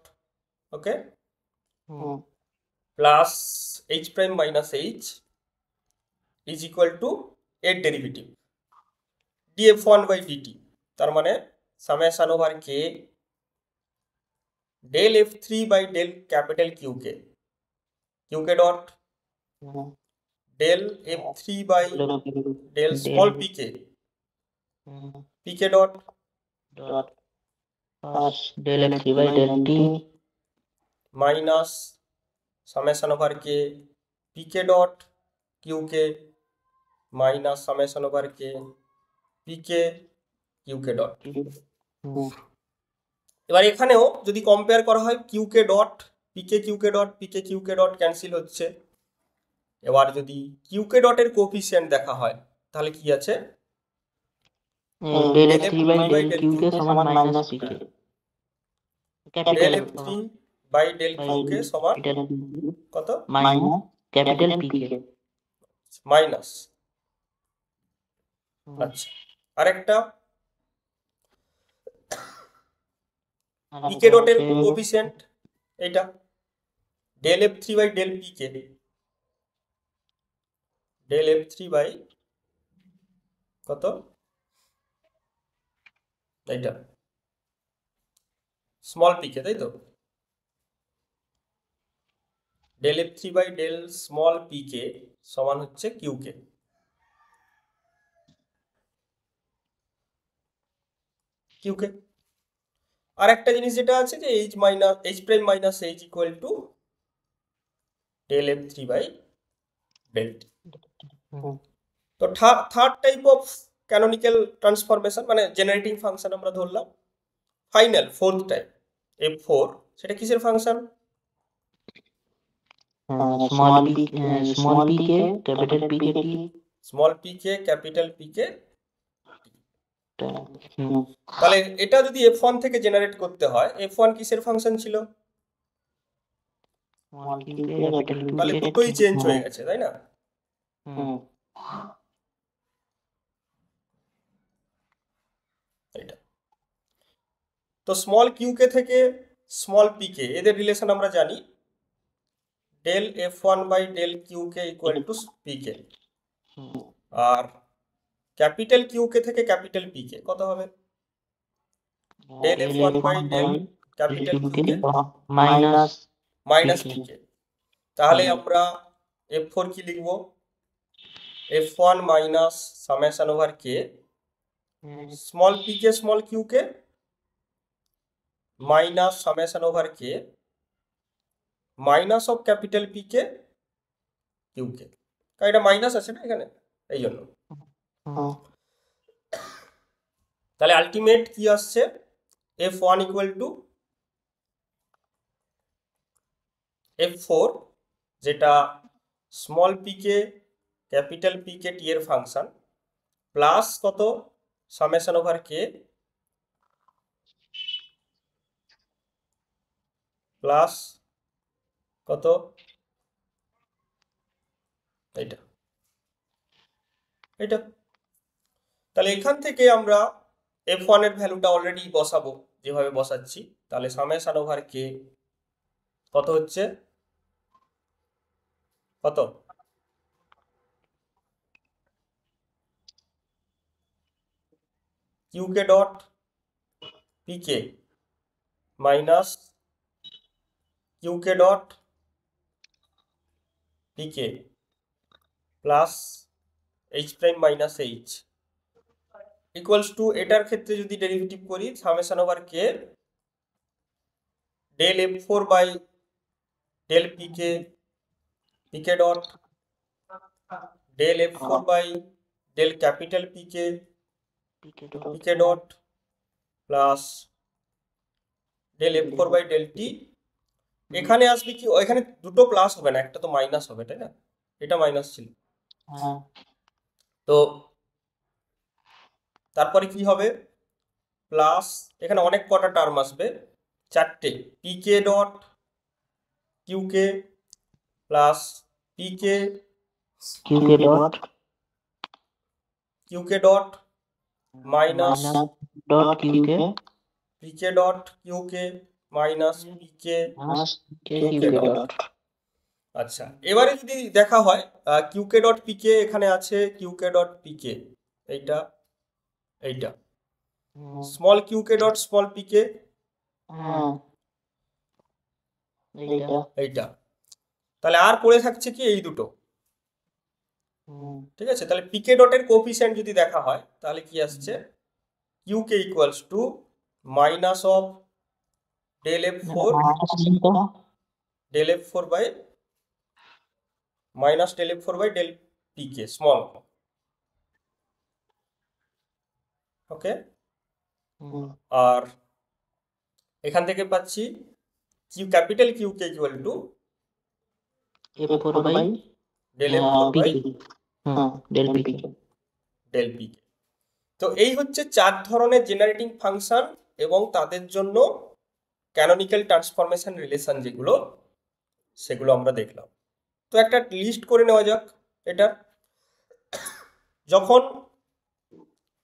okay, plus H prime minus H is equal to এর ডেরিভেটিভ df1 বাই ডিটি, তার মানে summation over K del F3 by del capital Q K Q K dot del F3 by del small P K P K dot dot del F3 by del T minus summation over K P K dot Q K minus summation over K P K Q K dot. এবার এখানেও যদি compare করা হয় কিউকে dot পিকে Q K dot পিকে Q K dot cancel হচ্ছে। এবার যদি কিউকে ডটের coefficient দেখা হয় তাহলে কি আছে, del F3 by del Q K সমান minus P K del capital F3 by del Q K সমান কত, মাইনাস ক্যাপিটাল পিকে মাইনাস। আচ্ছা, আরেকটা পিকে ডটের কোএফিসিয়েন্ট এইটা del F3 by del P K, del F3 by কত এইটা স্মল পিকে, তাই তো, del F3 by del small P K সমান হচ্ছে কিউকে। কিউকে আর একটা জিনিস যেটা আছে যে H minus H prime minus H equal to del F3 by del T. তো third type of canonical transformation মানে জেনারেটিং ফাংশন আমরা ধরলাম। ফাইনাল ফোর্থ টাইপ F4, সেটা কিসের function, small P K capital P K T small P K capital P K. তাহলে এটা যদি F1 থেকে জেনারেট করতে হয়, F1 কিসের ফাংশন ছিল, তাহলে দুটোই চেঞ্জ হয়ে গেছে, তাই না? এটা তো স্মল কিউকে থেকে স্মল পিকে এদের রিলেশন আমরা জানি, del F1 by del Q K equal to P K. আর ক্যাপিটাল কিউকে থেকে ক্যাপিটাল পিকে কত হবে, del F1 by del capital Q K minus P K. তাহলে আমরা F4 কি লিখব, F1 minus summation over K small P K small Q K minus summation over K minus of capital P K Q K, কারণ এটা minus আছে না এখানে, এই জন্য। তাহলে আলটিমেট কি আসছে, F1 ইকুয়াল টু F4 যেটা স্মল পিকে ক্যাপিটাল পিকে টি এর ফাংশন প্লাস কত সামেশন ওভার কে প্লাস কত এটা এটা। তাহলে এখান থেকে আমরা F1 এর ভ্যালুটা অলরেডি বসাবো যেভাবে বসাচ্ছি। তাহলে সামেশন ওভার কে কত হচ্ছে, কত Q K dot P K minus Q K dot P K plus H prime minus H equals to, এটার ক্ষেত্রে যদি ডেরিভেটিভ করি summation over K del F4 by del P K P K dot del F4 by del capital P K P K dot plus del F4 by del T. এখানে আসবে কি, এখানে দুটো plus হবে না, একটা তো মাইনাস হবে, তাই না, এটা মাইনাস ছিল। তো তারপরে কি হবে, প্লাস এখানে অনেক কটা টার্ম আসবে, চারটে, পিকে ডট কিউকে প্লাস পিকে Q K dot minus P K dot Q K minus পিকে কিউকে ডট। আচ্ছা, এবারে যদি দেখা হয় কিউকে ডট পিকে এখানে আছে কিউকে ডট পিকে এইটা এইটা স্মল কিউকে ডট স্মল পিকে এইটা। তাহলে আর পড়ে থাকছে কি এই দুটো, ঠিক আছে, তাহলে পিকে ডটের কোএফিসিয়েন্ট যদি দেখা হয় তাহলে কি আসছে, Q K equals to minus of del F four by minus del F four by del P K small. Okay, আর এখান থেকে পাচ্ছি Q capital Q K equal to F4 by del F four by del PK। Del P K. তো এই হচ্ছে 4 ধরনের generating function এবং তাদের জন্য ক্যানোনিক্যাল ট্রান্সফরমেশন রিলেশন যেগুলো, সেগুলো আমরা দেখলাম। তো একটা লিস্ট করে নেওয়া যাক এটা। যখন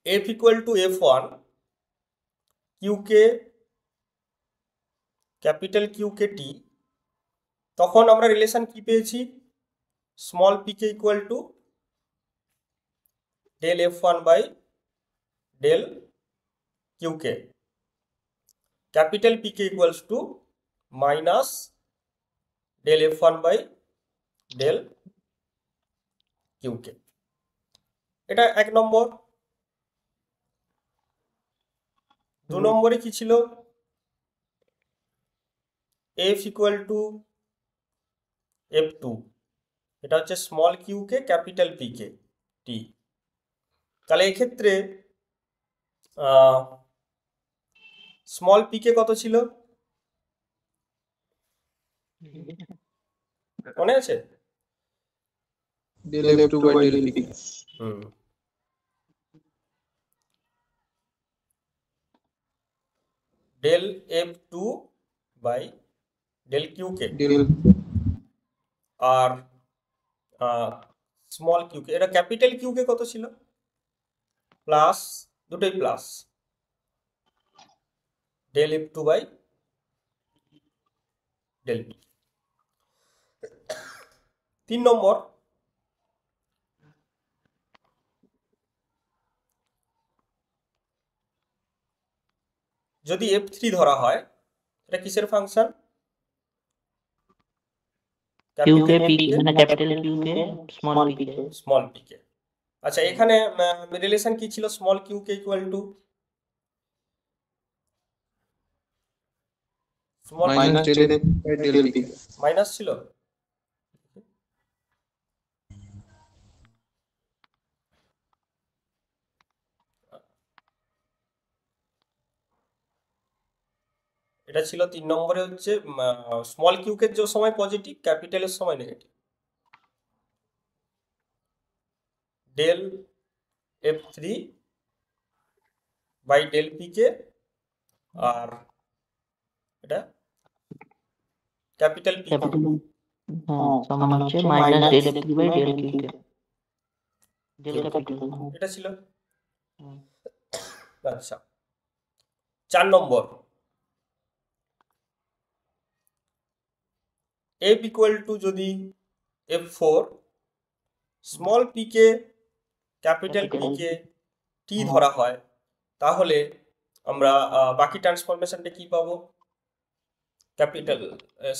f equal to f1, Q K capital Q K T, তখন আমরা রিলেশন কি পেয়েছি, small P K equal to del f1 by del Q K, capital P K equals to minus del f1 by del Q K. এটা 1 নম্বর। 2 নম্বরে কি ছিল, f ইকুয়াল টু f2, এটা হচ্ছে স্মল কিউকে ক্যাপিটাল পিকে টি। তাহলে এক্ষেত্রে স্মল পিকে কত ছিল মনে আছে? del f2 by del pk। Del f2 by del Q K, del আর স্মল কিউকে, এটা ক্যাপিটাল কিউকে কত ছিল, প্লাস, দুটোই plus, del f2 by del P. 3 নম্বর, যদি f3 ধরা হয়, এটা কিসের ফাংশন, QK PK মানে capital QK small PK। Small P K. আচ্ছা, এখানে রিলেশন কি ছিল, small Q K equal to small minus del f by del pk। Minus ছিল, এটা ছিল 3 নম্বরে, হচ্ছে স্মল কিউকের যে সময় পজিটিভ, ক্যাপিটালের সময় negative, del f3 by del P K, আর এটা ক্যাপিটাল পি, সমান হচ্ছে minus del f3 by del QK del capital. এটা ছিল। আচ্ছা, 4 নম্বর, f ইকুয়াল টু যদি f4, small P K capital P K টি ধরা হয়, তাহলে আমরা বাকি ট্রান্সফরমেশনটা কি পাবো, ক্যাপিটাল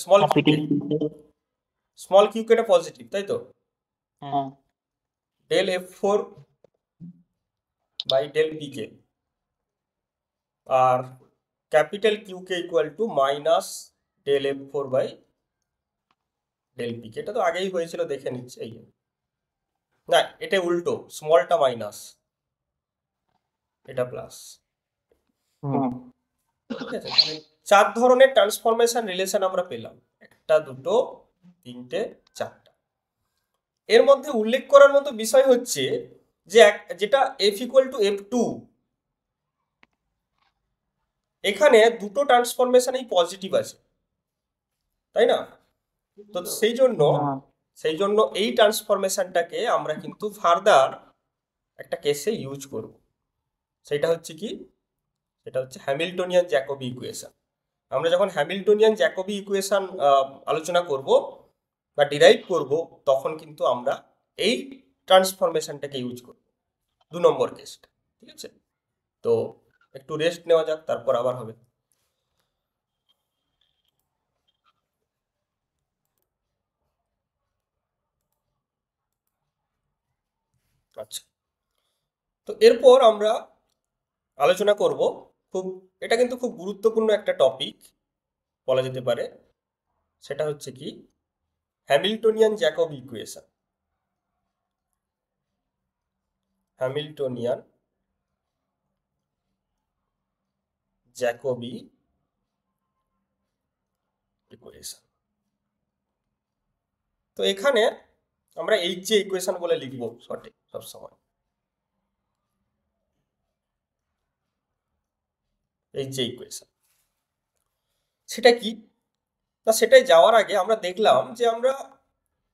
স্মল কিউকে, স্মল কিউকেটা পজিটিভ, তাই তো, del f4 by del P K, আর capital Q K equal to minus del f4 by del P K. এটা তো আগেই হয়েছিল, দেখে নিচ্ছে, এই না, এটা উল্টো, স্মলটা মাইনাস, এটা প্লাস। ঠিক আছে, তাহলে 4 ধরনের ট্রান্সফরমেশন রিলেশন আমরা পেলাম, 1, 2, 3, 4টা। এর মধ্যে উল্লেখ করার মতো বিষয় হচ্ছে যে যেটা f ইকুয়াল টু f2, এখানে দুটো ট্রান্সফরমেশনই পজিটিভ আছে, তাই না? তো সেই জন্য এই ট্রান্সফরমেশনটাকে আমরা কিন্তু ফার্দার একটা কেসে ইউজ করব। সেটা হচ্ছে কি, সেটা হচ্ছে হ্যামিল্টনিয়ান জ্যাকোবি ইকুয়েশন। আমরা যখন হ্যামিল্টনিয়ান জ্যাকোবি ইকুয়েশন আলোচনা করব বা ডিরাইভ করব, তখন কিন্তু আমরা এই ট্রান্সফরমেশনটাকে ইউজ করব, 2 নম্বর কেসটা। ঠিক আছে, তো একটু রেস্ট নেওয়া যাক, তারপর আবার হবে। আচ্ছা, তো এরপর আমরা আলোচনা করব এটা কিন্তু খুব গুরুত্বপূর্ণ একটা টপিক বলা যেতে পারে, সেটা হচ্ছে কি Hamiltonian Jacob equation. Hamiltonian Jacoby equation. তো এখানে আমরা এইচ জে ইকুয়েশন বলে লিখবো সঠিক সবসময়, এইচ জে ইকুয়েশন। সেটা কি না, সেটাই যাওয়ার আগে আমরা দেখলাম যে আমরা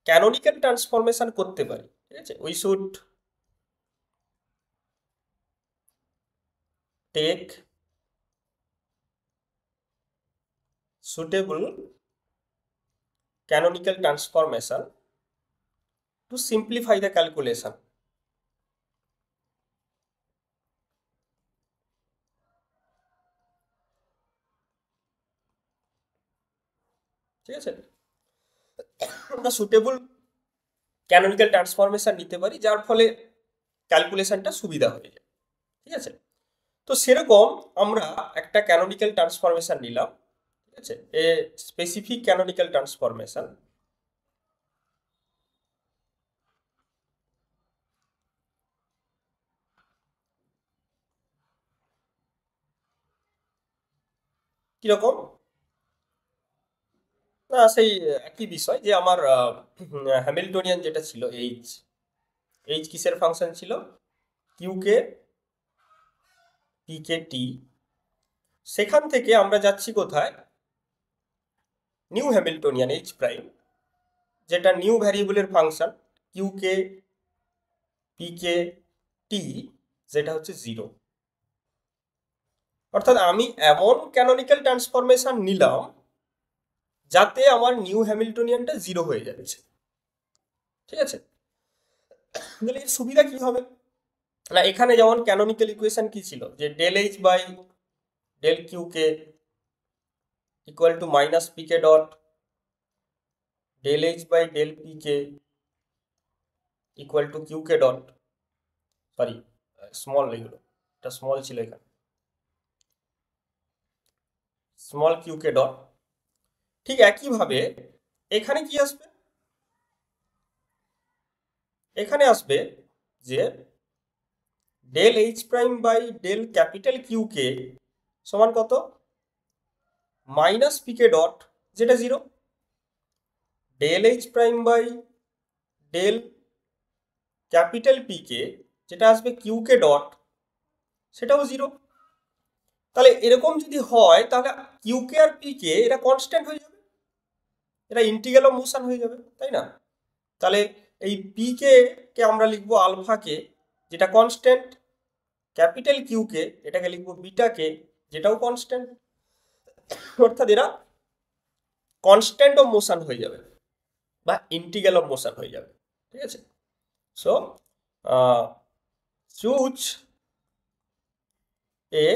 ক্যানোনিক্যাল ট্রান্সফরমেশন করতে পারি, ঠিক আছে। We should take suitable canonical transformation to simplify the calculation. ঠিক আছে, আমরা সুটেবল ক্যানোনিক্যাল ট্রান্সফরমেশন নিতে পারি যার ফলে ক্যালকুলেশনটা সুবিধা হয়ে যায়, ঠিক আছে। তো সেরকম আমরা একটা ক্যানোনিক্যাল ট্রান্সফরমেশন নিলাম, ঠিক আছে, এ স্পেসিফিক ক্যানোনিক্যাল ট্রান্সফরমেশন। কিরকম না, সেই একই বিষয় যে আমার হ্যামিল্টনিয়ান যেটা ছিল এইচ, এইচ কিসের ফাংশন ছিল, কিউকে পিকে টি। সেখান থেকে আমরা যাচ্ছি কোথায়, নিউ হ্যামিল্টনিয়ান এইচ প্রাইম, যেটা নিউ ভ্যারিয়েবলের ফাংশন কিউকে পিকে টি, যেটা হচ্ছে 0। অর্থাৎ আমি এমন ক্যানোনিক্যাল ট্রান্সফরমেশন নিলাম যাতে আমার নিউ হ্যামিল্টনিয়ানটা 0 হয়ে যাচ্ছে, ঠিক আছে। তাহলে এর সুবিধা কি হবে না, এখানে যেমন ক্যানোনিক্যাল ইকুয়েশন কি ছিল যে del H by del Q K equal to minus P K dot del H by del P K equal to Q K dot, sorry small এগুলো, এটা স্মল ছিল এখানে, স্মল কিউকে ডট। ঠিক একইভাবে এখানে কি আসবে, এখানে আসবে যে del H prime by del capital Q K সমান কত, মাইনাস পিকে ডট যেটা 0, del H prime by del capital P K যেটা আসবে কিউকে ডট সেটাও 0। তাহলে এরকম যদি হয় তাহলে কিউকে আর পিকে এরা কনস্ট্যান্ট হয়ে যাবে, এরা ইন্টিগ্রাল অফ মোশন হয়ে যাবে, তাই না। তাহলে এই পিকে কে আমরা লিখবো আলফাকে যেটা কনস্ট্যান্ট, ক্যাপিটাল কিউকে এটাকে লিখবো বিটাকে যেটাও কনস্ট্যান্ট, অর্থাৎ এরা কনস্ট্যান্ট অফ মোশন হয়ে যাবে বা ইন্টিগ্রাল অফ মোশন হয়ে যাবে, ঠিক আছে। So choose a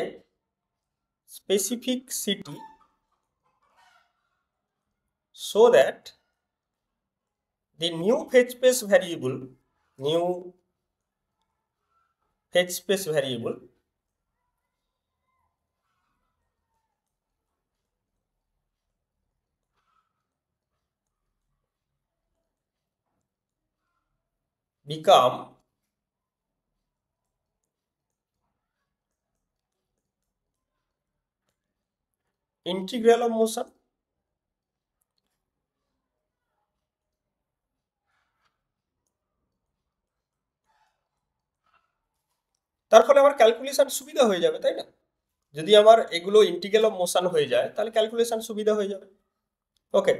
specificity so that the new phase space variable become integral of motion তার ফলে আমার ক্যালকুলেশন সুবিধা হয়ে যাবে, তাই না। যদি আমার এগুলো ইন্টিগ্রাল অফ মোশন হয়ে যায় তাহলে ক্যালকুলেশন সুবিধা হয়ে যাবে। ওকে,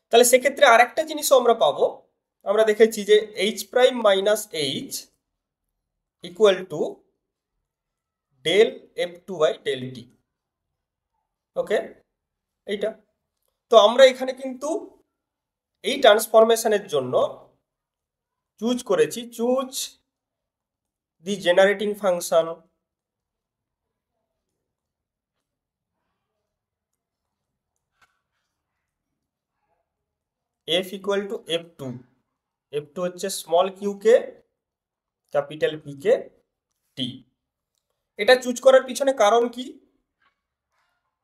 তাহলে সেক্ষেত্রে আরেকটা জিনিসও আমরা পাবো, আমরা দেখেছি যে H prime minus H equal to del F two by del T. Okay, এইটা তো আমরা এখানে কিন্তু এই ট্রান্সফরমেশনের জন্য চুজ করেছি, choose the generating function f equal two f2 হচ্ছে small কিউকে capital P K T. এটা চুজ করার পিছনে কারণ কি?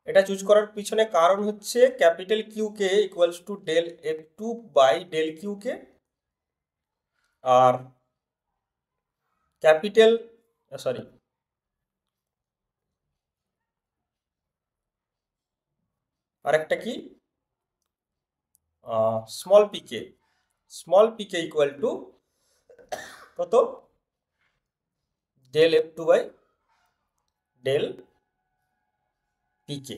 এটা চুজ করার পিছনে কারণ হচ্ছে capital Q K equals to del F two by del Q K, আর ক্যাপিটাল সরি আরেকটা কি small P K equal to কত? Del F two by del P K,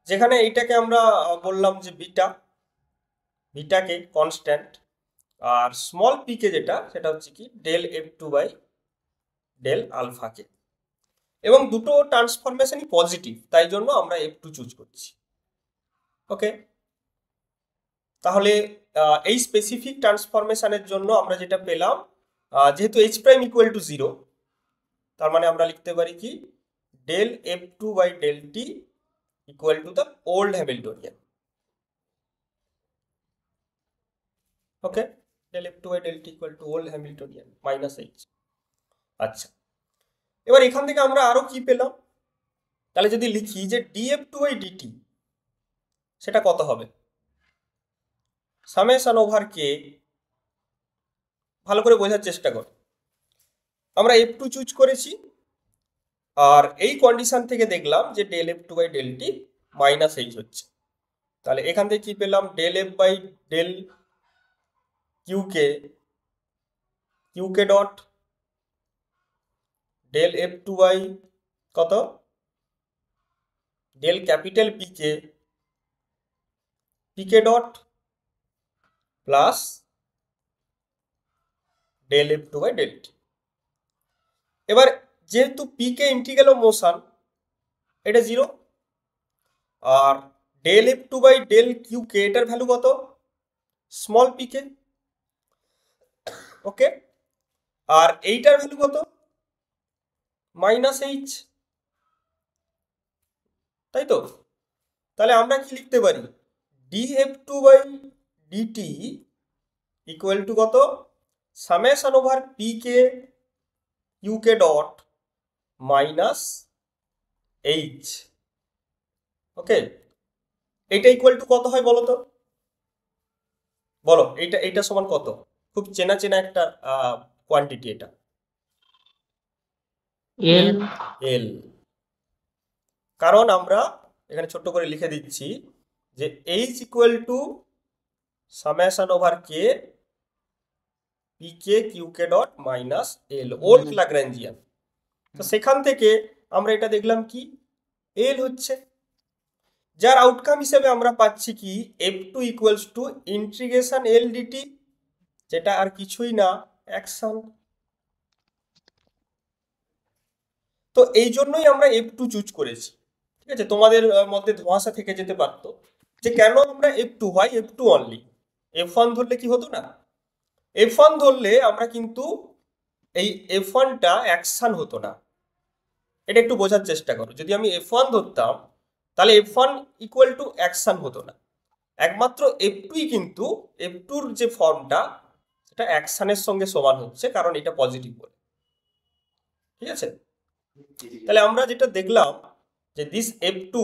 যেখানে এইটাকে আমরা বললাম যে বিটাকে কনস্ট্যান্ট, আর স্মল পি কে যেটা সেটা হচ্ছে কি del F two by del alpha K, এবং দুটো ট্রান্সফরমেশনই পজিটিভ, তাই জন্য আমরা এফ টু চুজ করছি। ওকে, তাহলে এই স্পেসিফিক ট্রান্সফরমেশনের জন্য আমরা যেটা পেলাম, যেহেতু এইচ প্রাইম ইকুয়াল টু 0, তার মানে আমরা লিখতে পারি কি del F two by del T equal to the old Hamiltonian. Okay, del F two by del T equal to old Hamiltonian minus H. আচ্ছা, এবার এখান থেকে আমরা আরো কি পেলাম? তাহলে যদি লিখি যে ডিএফ টু বাই ডিটি, সেটা কত হবে? সামেশন ওভার কে, ভালো করে বোঝার চেষ্টা কর। আমরা এফ টু চুজ করেছি, আর এই কন্ডিশন থেকে দেখলাম যে del F two by del T minus H হচ্ছে। তাহলে এখান থেকে কি পেলাম? Del F by del কিউকে dot del F two by কত? Del capital P K dot plus del F two by del T. এবার যেহেতু পিকে ইন্টিগ্রাল অফ মোশন, এটা 0, আর del F two by del Q K এটার ভ্যালু কত? Small P K. ওকে, আর এইটার value কত? Minus H, তাই তো? তাহলে আমরা কি লিখতে পারি? D F two by D T equal to কত? Summation over P K U K dot minus H. Okay, এটা ইকুয়াল টু কত হয় বলো তো? বলো, এইটা সমান কত? খুব চেনা একটা কোয়ান্টিটি এটা, এল। কারণ আমরা এখানে ছোট্ট করে লিখে দিচ্ছি যে H equal to summation over K P K Q K dot minus L, old Lagrangian. তো সেখান থেকে আমরা এটা দেখলাম কি এল হচ্ছে, যার আউটকাম হিসেবে আমরা পাচ্ছি কি F two equals to integration L D T, যেটা আর কিছুই না, অ্যাকশন। তো এই জন্যই আমরা এফ টু চুজ করেছি। ঠিক আছে, তোমাদের মধ্যে ধোঁয়াশা থেকে যেতে পারতো যে কেন আমরা এফ টু, হয় F two only, F one ধরলে কি হতো না? এফ ওয়ান ধরলে আমরা কিন্তু এই এফ ওয়ানটা অ্যাকশন হতো না। এটা একটু বোঝার চেষ্টা করো, যদি আমি এফ ওয়ান ধরতাম তাহলে F one equal to action হতো না, একমাত্র এফ টুই কিন্তু এফ টুর যে ফর্মটা সেটা অ্যাকশনের সঙ্গে সমান হচ্ছে, কারণ এটা পজিটিভ বলে। ঠিক আছে, তাহলে আমরা যেটা দেখলাম যে দিস এফ টু,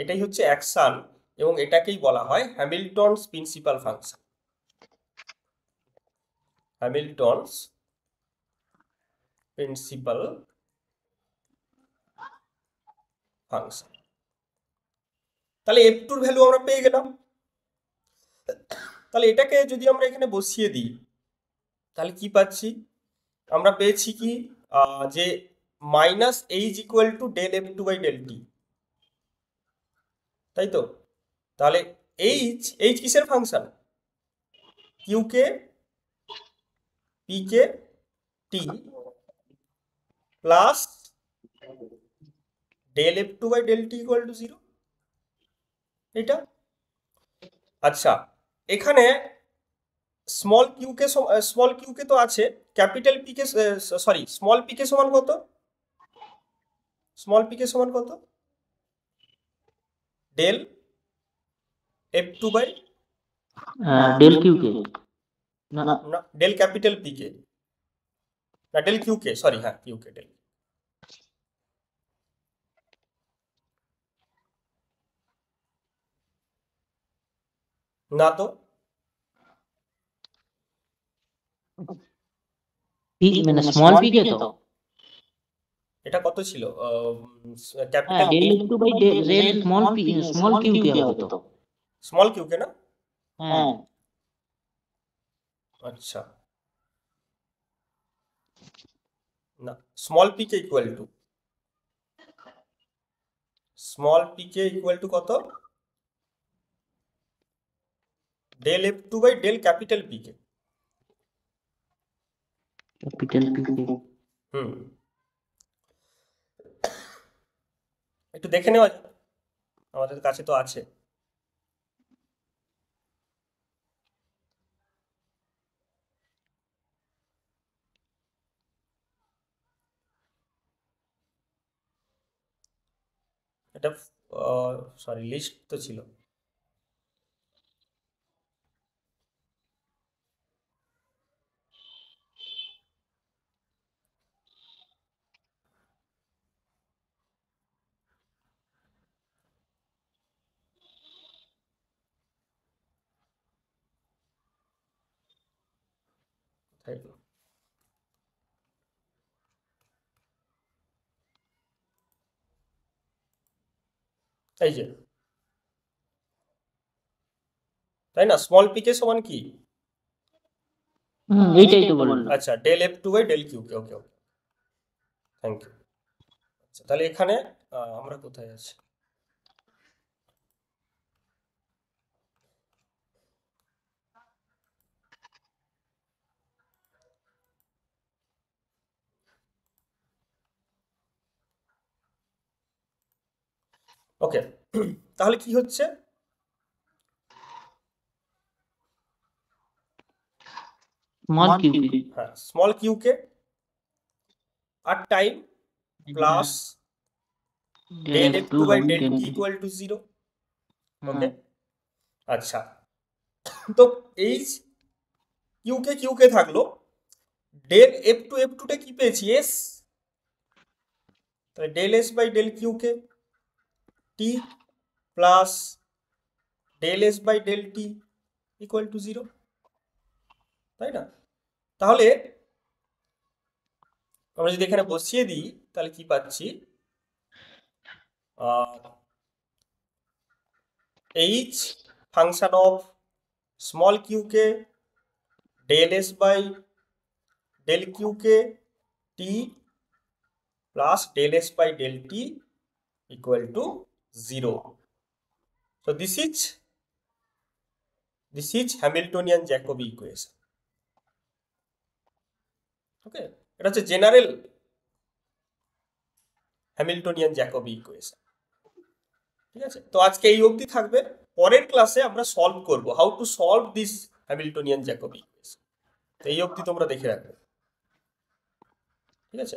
এটাই হচ্ছে অ্যাকশন, এবং এটাকেই বলা হয় Hamilton's principal function. Hamilton's principal function. তাহলে এফ টুর ভ্যালু আমরা পেয়ে গেলাম। তাহলে এটাকে যদি আমরা এখানে বসিয়ে দিই তাহলে কি পাচ্ছি? আমরা পেয়েছি কি যে minus H equal to del F two by del T, তাই তো? তাহলে এইচ কিসের function? Q K P K T plus del F two by del T equal to 0, এটা। আচ্ছা, এখানে স্মল কিউকে তো আছে, capital P K sorry small P K সমান কত? স্মল পিকে সমান কত? Del F two by del Q K. না না, ডেল ক্যাপিটাল পি কে, না ডেল কিউ কে, সরি, হ্যাঁ কিউ কে, ডেল না তো, পি মানে স্মল পি কে তো, এটা কত ছিল? হ্যাঁ ক্যাপিটাল ডেল একটু by del small Q K হতো তো। স্মল কিউ কে না? হ্যাঁ আচ্ছা, না, small P K equal to, small P K equal to কত? Del F two by del capital P K. Capital P K. Hmm, একটু দেখে নেওয়া যাক, আমাদের কাছে তো আছে। এটা সরি, লিস্ট তো ছিল। কোথায় গেল? এই যে, তাই না? স্মল পি কে সমান কি? এইটাই তো বললাম। আচ্ছা, del F two by del Q K, okay okay, thank you. আচ্ছা, তাহলে এখানে আমরা কোথায় আছি? ওকে, তাহলে কি হচ্ছে? স্মল কিউ কে হ্যাঁ, স্মল কিউ কে আর time plus del F two by del T equal to 0। Okay, আচ্ছা, তো এই কিউ কে থাকলো, ডেল এফ টু টা কি পেয়েছি? এস, তাহলে del S by del Q K T plus del S by del T equal to 0, তাই না? তাহলে আমরা যদি এখানে বসিয়ে দিই তাহলে কি পাচ্ছি? H function of small Q K del S by del Q K T plus del S by del T equal to 0. So this is Hamiltonian Jacobi equation. Okay, এটা হচ্ছে জেনারেল হ্যামিল্টনিয়ান জ্যাকোবি ইকুয়েশন। ঠিক আছে, তো আজকে এই অবধি থাকবে। পরের ক্লাসে আমরা সলভ করব how to solve this Hamiltonian Jacobi equation. এই অবধি তোমরা দেখে রাখবে, ঠিক আছে।